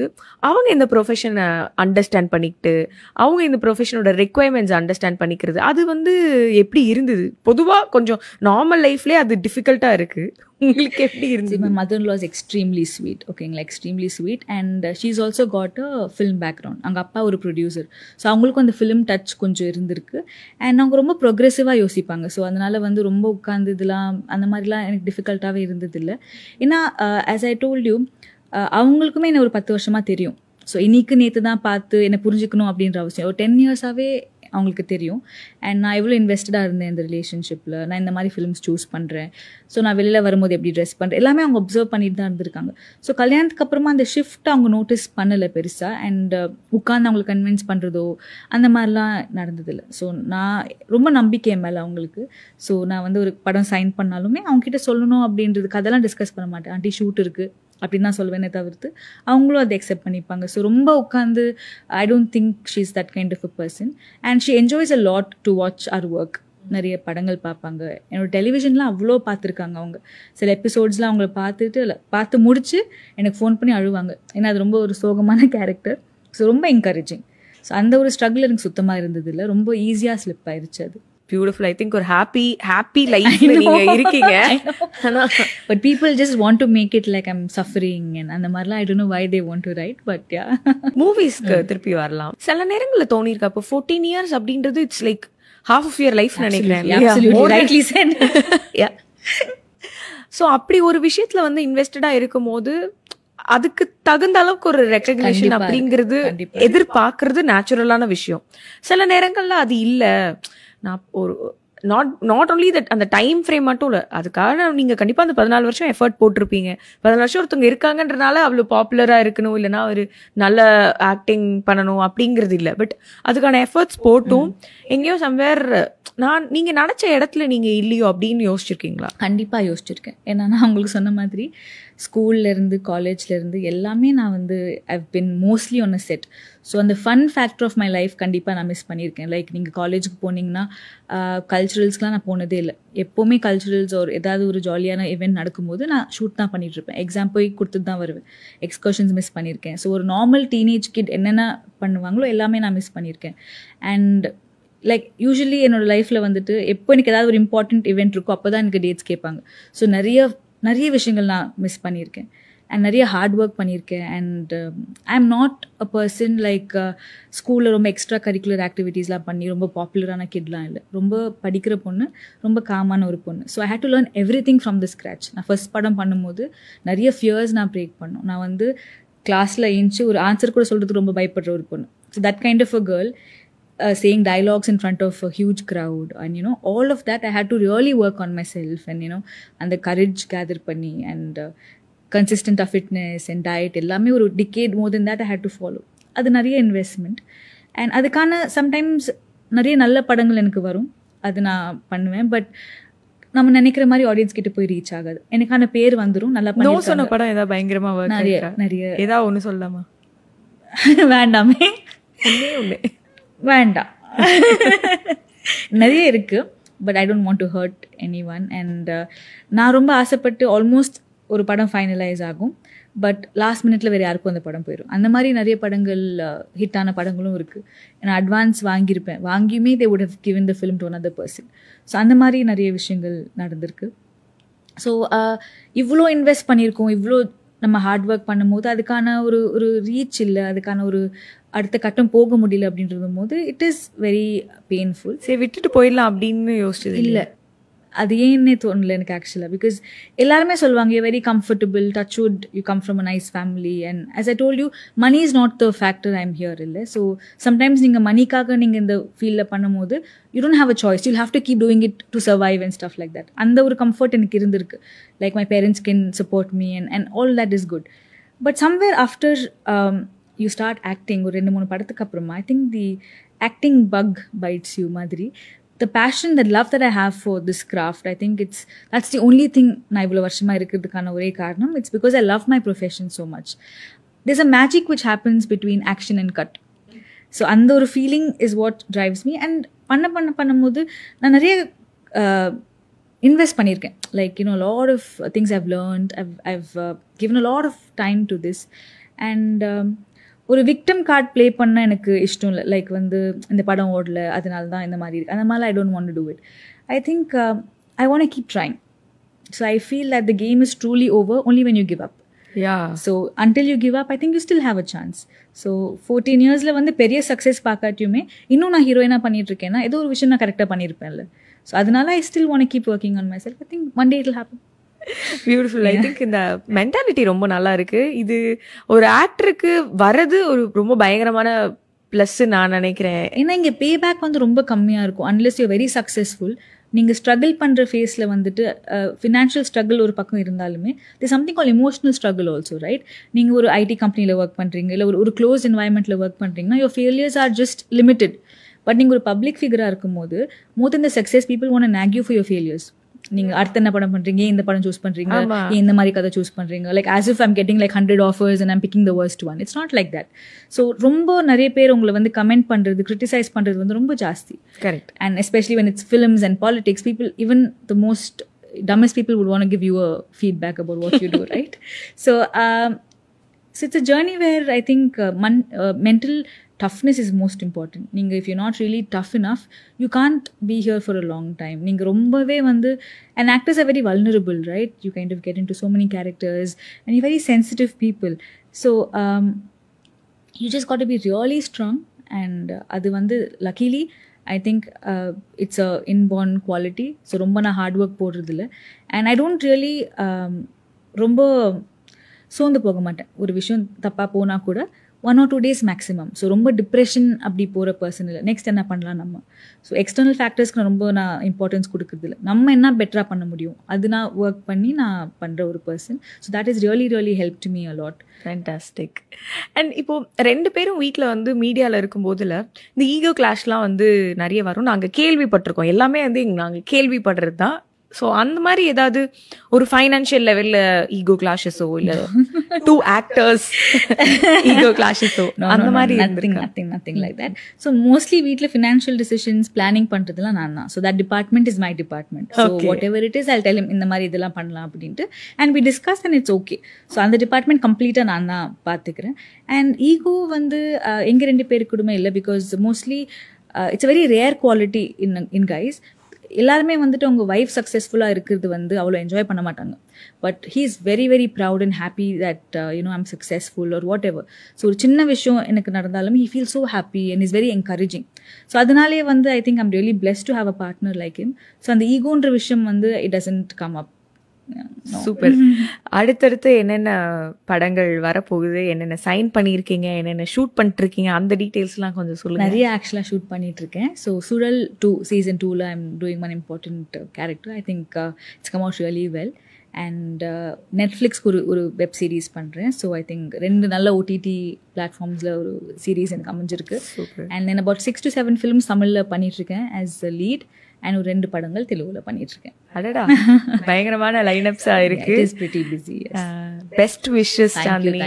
அவங்க இந்த ப்ரொஃபஷனை அண்டர்ஸ்டாண்ட் பண்ணிக்கிட்டு அவங்க இந்த ப்ரொஃபஷனோட ரெக்குவயர்மெண்ட்ஸ் அண்டர்ஸ்டாண்ட் பண்ணிக்கிறது அது வந்து எப்படி இருந்தது? பொதுவாக கொஞ்சம் நார்மல் லைஃப்லேயே அது டிஃபிகல்ட்டாக இருக்குது, உங்களுக்கு எப்படி இருந்துச்சு? My mother-in-law is extremely sweet, ஓகேங்களா, extremely sweet. And she's also got a film background. அவங்க அப்பா ஒரு ப்ரொடியூசர். ஸோ அவங்களுக்கும் அந்த ஃபிலிம் டச் கொஞ்சம் இருந்திருக்கு. அண்ட் அவங்க ரொம்ப ப்ரொக்ரெசிவாக யோசிப்பாங்க. ஸோ அதனால் வந்து ரொம்ப உட்காந்து இதெல்லாம் அந்த மாதிரிலாம் எனக்கு டிஃபிகல்ட்டாகவே இருந்ததில்லை. ஏன்னா ஆஸ் ஐ டோல்ட் யூ, அவங்களுக்குமே என்ன ஒரு 10 வருஷமாக தெரியும். ஸோ இன்னைக்கு நேற்று தான் பார்த்து என்னை புரிஞ்சுக்கணும் அப்படின்ற அவசியம். ஒரு 10 years-ஆகவே அவங்களுக்கு தெரியும். அண்ட் நான் எவ்வளோ இன்வெஸ்டடாக இருந்தேன் இந்த ரிலேஷன்ஷிப்பில், நான் இந்த மாதிரி ஃபிலிம்ஸ் சூஸ் பண்ணுறேன், ஸோ நான் வெளியில் வரும்போது எப்படி ட்ரெஸ் பண்ணுறேன், எல்லாமே அவங்க அப்சர்வ் பண்ணிட்டு தான் இருந்திருக்காங்க. ஸோ கல்யாணத்துக்கு அப்புறமா அந்த ஷிஃப்ட் அவங்க நோட்டீஸ் பண்ணலை பெருசாக. அண்ட் உட்காந்து அவங்களை கன்வின்ஸ் பண்ணுறதோ அந்த மாதிரிலாம் நடந்ததில்லை. ஸோ நான் ரொம்ப நம்பிக்கை மேலே அவங்களுக்கு. ஸோ நான் வந்து ஒரு படம் சைன் பண்ணாலுமே அவங்ககிட்ட சொல்லணும் அப்படின்றதுக்கு அதெல்லாம் டிஸ்கஸ் பண்ண மாட்டேன். ஆண்டி ஷூட் இருக்குது அப்படின்னு தான் சொல்வேனே தவிர்த்து அவங்களும் அதை அக்செப்ட் பண்ணிப்பாங்க. ஸோ ரொம்ப உட்காந்து I don't think she is that kind of a person. And she enjoys a lot to watch our work. நிறைய படங்கள் பார்ப்பாங்க. என்னோட டெலிவிஷன்லாம் அவ்வளோ பார்த்துருக்காங்க அவங்க. சில எபிசோட்ஸ்லாம் அவங்கள பார்த்து முடிச்சு எனக்கு ஃபோன் பண்ணி அழுவாங்க. ஏன்னா அது ரொம்ப ஒரு சோகமான கேரக்டர். ஸோ ரொம்ப என்கரேஜிங். ஸோ அந்த ஒரு ஸ்ட்ரகிள் எனக்கு சுத்தமாக இருந்தது இல்லை, ரொம்ப ஈஸியாக ஸ்லிப் ஆயிடுச்சு அது. பியூட்டிஃபுல். ஐ திங்க் ஒரு ஹாப்பி லைஃப் நீங்க இருக்கீங்க. But people just want to make it like I'm suffering and அந்த மாதிரிலாம் I don't know why they want to write, but yeah. மூவிஸ்க்கு திருப்பி வரலாம். சில நேரங்களில் தோணியிருக்கா இப்போ 14 years அப்படின்றது it's like half of your life நினைக்கிறேன். Absolutely rightly said. Yeah. So அப்படி ஒரு விஷயத்துல வந்து இன்வெஸ்டடா இருக்கும் போது அதுக்கு தகுந்த அளவுக்கு ஒரு ரெக்கக்னிஷன் அப்படிங்கிறது எதிர்பார்க்கறது நேச்சுரலான விஷயம். சில நேரங்கள்ல அது இல்லை. நான் ஒரு நாட் ஒன்லி தட் அந்த டைம் ஃப்ரேம் மட்டும் இல்லை, அதுக்காக நீங்கள் கண்டிப்பாக அந்த 14 வருஷம் எஃபர்ட் போட்டிருப்பீங்க. 14 வருஷம் ஒருத்தவங்க இருக்காங்கன்றனால அவ்வளோ பாப்புலராக இருக்கணும் இல்லைனா ஒரு நல்ல ஆக்டிங் பண்ணணும் அப்படிங்கிறது இல்லை. பட் அதுக்கான எஃபர்ட்ஸ் போட்டும் எங்கேயோ சம்வேர் நீங்கள் நினச்ச இடத்துல நீங்கள் இல்லையோ அப்படின்னு யோசிச்சிருக்கீங்களா? கண்டிப்பாக யோசிச்சிருக்கேன். ஏன்னா நான் உங்களுக்கு சொன்ன மாதிரி ஸ்கூல்லேருந்து காலேஜ்லேருந்து எல்லாமே நான் வந்து I've been mostly on a set. So அந்த fun factor of my life கண்டிப்பாக நான் மிஸ் பண்ணியிருக்கேன். லைக் நீங்கள் காலேஜுக்கு போனீங்கன்னா கல்ச்சுரல்ஸ்லாம் நான் போனதே இல்லை. எப்போவுமே கல்ச்சுரல்ஸ் ஒரு ஏதாவது ஒரு ஜாலியான இவெண்ட் நடக்கும்போது நான் ஷூட் தான் பண்ணிகிட்ருப்பேன். எக்ஸாம் போய் கொடுத்துட்டு தான் வருவேன். எக்ஸ்கர்ஷன்ஸ் மிஸ் பண்ணியிருக்கேன். ஸோ ஒரு நார்மல் டீனேஜ் கிட் என்னென்ன பண்ணுவாங்களோ எல்லாமே நான் மிஸ் பண்ணியிருக்கேன். அண்ட் லைக் யூஸ்வலி என்னோடய லைஃப்பில் வந்துட்டு எப்போ எனக்கு ஏதாவது ஒரு இம்பார்ட்டண்ட் இவெண்ட் இருக்கோ அப்போ தான் எனக்கு டேட்ஸ் கேட்பாங்க. ஸோ நிறைய விஷயங்கள் நான் மிஸ் பண்ணியிருக்கேன். அண்ட் நிறைய ஹார்ட் ஒர்க் பண்ணியிருக்கேன். And I am not a person like ஸ்கூலில் ரொம்ப எக்ஸ்ட்ரா கரிக்குலர் ஆக்டிவிட்டீஸ்லாம் பண்ணி ரொம்ப பாப்புலரான கிட்லாம் இல்லை. ரொம்ப படிக்கிற பொண்ணு, ரொம்ப காமான ஒரு பொண்ணு. So I had to learn everything from the scratch. நான் ஃபர்ஸ்ட் படம் பண்ணும்போது நிறைய ஃபியர்ஸ் நான் பிரேக் பண்ணோம். நான் வந்து கிளாஸில் ஏஞ்சி ஒரு ஆன்சர் கூட சொல்கிறதுக்கு ரொம்ப பயப்படுற ஒரு பொண்ணு. So that kind of a girl saying dialogues in front of a huge crowd, and all of that I had to really work on myself, and and the courage gather panni, and consistent of fitness and diet ellame oru decade more than that I had to follow. Adu nariya investment, and adukana sometimes nariya nalla padangal enakku varum, adu na pannuven, but நம்ம நினைக்கிற மாதிரி ஆடியன்ஸ் கிட்ட போய் ரீச் ஆகாது. எனக்கான பேர் வந்துடும். நல்லா பண்ணி சொன்ன படம் ஏதாவது பயங்கரமா நிறைய ஏதாவது ஒன்று சொல்லலாமா? வேண்டாமே, வேண்டாம். நிறைய இருக்கு, but I don't want to hurt anyone. And நான் ரொம்ப ஆசைப்பட்டு ஆல்மோஸ்ட் ஒரு படம் ஃபைனலைஸ் ஆகும், பட் லாஸ்ட் மினிட்ல வேறு யாருக்கும் அந்த படம் போயிடும். அந்த மாதிரி நிறைய படங்கள் ஹிட்டான படங்களும் இருக்குது. நான் அட்வான்ஸ் வாங்கியிருப்பேன், வாங்கியுமே they would have given the film to another person. So அந்த மாதிரி நிறைய விஷயங்கள் நடந்திருக்கு. ஸோ இவ்வளோ இன்வெஸ்ட் பண்ணியிருக்கோம், இவ்வளோ நம்ம ஹார்ட் ஒர்க் பண்ணும்போது அதுக்கான ஒரு ரீச் இல்லை, அதுக்கான ஒரு அடுத்த கட்டம் போக முடியல அப்படின்றது போது இட் இஸ் வெரி பெயின்ஃபுல். சரி, விட்டுட்டு போயிடலாம் அப்படின்னு யோசிச்சது இல்லை. அது ஏன்னே தோணல எனக்கு ஆக்சுவலாக. பிகாஸ் எல்லாருமே சொல்லுவாங்க you very comfortable, touch wood, you come from a nice family, and as I told you money is not the factor I am here. இல்லை. ஸோ சம்டைம்ஸ் நீங்கள் மணிக்காக நீங்கள் இந்த ஃபீல்டில் பண்ணும்போது you don't have a choice, you'll have to keep doing it to survive and stuff like that. அந்த ஒரு கம்ஃபர்ட் எனக்கு இருந்திருக்கு. Like my parents can support me and all that is good. But somewhere after you start acting, ஒரு 2-3 படத்துக்கு அப்புறமா I think the acting bug bites you மாதிரி. The passion, the love that I have for this craft, I think that's the only thing நான் இவ்வளோ வருஷமாக இருக்கிறதுக்கான ஒரே காரணம். It's because I love my profession so much. There's a magic which happens between action and cut. So அந்த ஒரு feeling is what drives me. And பண்ணும்போது நான் நிறைய இன்வெஸ்ட் பண்ணியிருக்கேன். Like a lot of things I've learned. I've given a lot of time to this. And ஒரு விக்டம் கார்டு ப்ளே பண்ண எனக்கு இஷ்டம் இல்லை. லைக் வந்து இந்த படம் ஓடல அதனால தான் இந்த மாதிரி இருக்குது, அந்த மாதிரிலாம் ஐ don't want to do it. I think I want to keep trying. So I feel that the game is truly over only when you give up. So until you give up I think you still have a chance. So 14 yearsல வந்து பெரிய சக்ஸஸ் பார்க்காட்டியுமே இன்னும் நான் ஹீரோயினாக பண்ணிட்டு இருக்கேன்னா ஏதோ ஒரு விஷயம் நான் கரெக்டாக பண்ணியிருப்பேன்ல. ஸோ அதனால I still want to keep working on my self. I think one day it will happen. Beautiful. I think இந்த மென்டாலிட்டி ரொம்ப நல்லா இருக்கு. இது ஒரு ஆக்டருக்கு வர்றது ஒரு ரொம்ப பயங்கரமான ப்ளஸ் நான் நினைக்கிறேன். ஏன்னா இங்கே பே பேக் வந்து ரொம்ப கம்மியாக இருக்கும் அன்லெஸ் யூ வெரி சக்ஸஸ்ஃபுல். நீங்கள் ஸ்ட்ரகிள் பண்ணுற ஃபேஸில் வந்துட்டு ஃபினான்ஷியல் ஸ்ட்ரகிள் ஒரு பக்கம் இருந்தாலுமே the something call emotional struggle also, right? நீங்கள் ஒரு ஐடி கம்பெனியில் ஒர்க் பண்ணுறீங்க, இல்லை ஒரு க்ளோஸ் என்வாயன்மெண்ட்டில் ஒர்க் பண்ணுறீங்கன்னா your failures are just limited. But நீங்கள் ஒரு பப்ளிக் ஃபிகராக இருக்கும்போது more then the success people want to knock you for your failures. நீங்க அடுத்த என்ன படம் பண்றீங்க, இந்த படம் சூஸ் பண்றீங்க, இந்த மாதிரி கதை சூஸ் பண்றீங்க, like as if I'm getting like 100 offers and I'm picking the worst one. It's not like that. So ரொம்ப நிறைய பேர் உங்களை வந்து கமெண்ட் பண்றது, கிரிட்டிசைஸ் பண்றது வந்து ரொம்ப ஜாஸ்தி. Correct. And especially when it's films and politics, people, even the most dumbest people would want to give you a feedback about what you do, right? So it's a journey where I think mental toughness is most important. நீங்க if you're not really tough enough you can't be here for a long time. நீங்க ரொம்பவே வந்து and actors are very vulnerable, right? You kind of get into so many characters and you're very sensitive people. So you just got to be really strong. And அது வந்து luckily I think it's a inborn quality. So ரொம்ப நான் ஹார்ட் ஒர்க் போடுறது இல்லை. And I don't really ரொம்ப சோர்ந்து போக மாட்டேன். ஒரு விஷயம் தப்பாக போனால் கூட 1 or 2 days மேக்ஸிமம். ஸோ ரொம்ப டிப்ரெஷன் அப்படி போகிற பர்சன் இல்லை. நெக்ஸ்ட் என்ன பண்ணலாம் நம்ம. ஸோ எக்ஸ்டர்னல் ஃபேக்டர்ஸ்க்கு நான் இம்பார்ட்டன்ஸ் கொடுக்குறது இல்லை. நம்ம என்ன பெட்டராக பண்ண முடியும் அது நான் ஒர்க் பண்ணி நான் பண்ணுற ஒரு person. So that is really helped me a lot. Fantastic. And இப்போது 2 பேரும் வீட்டில் வந்து மீடியாவில் இருக்கும்போதில் இந்த ஈகோ கிளாஷ்லாம் வந்து நிறைய வரும். நாங்கள் கேள்விப்பட்டிருக்கோம். எல்லாமே வந்து நாங்கள் கேள்விப்படுறது தான். ஸோ அந்த மாதிரி ஏதாவது ஒரு ஃபைனான்ஷியல் லெவலில் ஈகோ கிளாஷஸோ இல்லை 2 actors ஈகோ கிளாஷஸோ அந்த மாதிரி nothing like that. So mostly வீட்டில் ஃபினான்ஷியல் டிசிஷன்ஸ் பிளானிங் பண்ணுறதுலாம் நான் தான். So that department is my department. So whatever it is I tell him இந்த மாதிரி இதெல்லாம் பண்ணலாம் அப்படின்ட்டு. And we discuss and it's okay. So அந்த டிபார்ட்மெண்ட் கம்ப்ளீட்டாக நான் தான் பார்த்துக்கிறேன். அண்ட் ஈகோ வந்து எங்கள் 2 பேருக்கு கூடமே இல்லை. Because mostly it's very rare quality in guys. எல்லாருமே வந்துட்டு உங்க வைஃப் சக்ஸஸ்ஃபுல்லாக இருக்கிறது வந்து அவ்வளோ என்ஜாய் பண்ண மாட்டாங்க. But he is very very proud and happy that you know I'm successful or whatever. So ஒரு சின்ன விஷயம் எனக்கு நடந்தாலும் he feel so happy and is very encouraging. So அதனாலே வந்து I think I'm really blessed to have a partner like him. So அந்த ஈகோன்ற விஷயம் வந்து it doesn't come up. Super. அடுத்தடுத்து என்னென்ன படங்கள் வரப்போகுது, என்னென்ன சைன் பண்ணியிருக்கீங்க, என்னென்ன ஷூட் பண்ணிட்டு இருக்கீங்க, அந்த டீட்டெயில்ஸ்லாம் கொஞ்சம் சொல்லுங்க. நிறைய ஆக்சுவலாக ஷூட் பண்ணிட்டு இருக்கேன். ஸோ சுழல் 2 Season 2ல I am doing one important character. I think it's come out really well. And நெட்ஃப்ளிக்ஸ்க்கு ஒரு வெப் சீரிஸ் பண்ணுறேன். ஸோ ஐ திங்க் 2 நல்ல OTT பிளாட்ஃபார்ம்ஸில் ஒரு சீரீஸ் எனக்கு அமைஞ்சிருக்கு. And then about 6 to 7 films தமிழில் பண்ணிட்டுருக்கேன் ஆஸ் அ லீட். அண்ட் ஒரு 2 படங்கள் தெலுங்குல பண்ணிட்டு இருக்கேன். அடடா, பயங்கரமான லைனப்ஸா இருக்கு. It is pretty busy. Yes. Best wishes Chandni.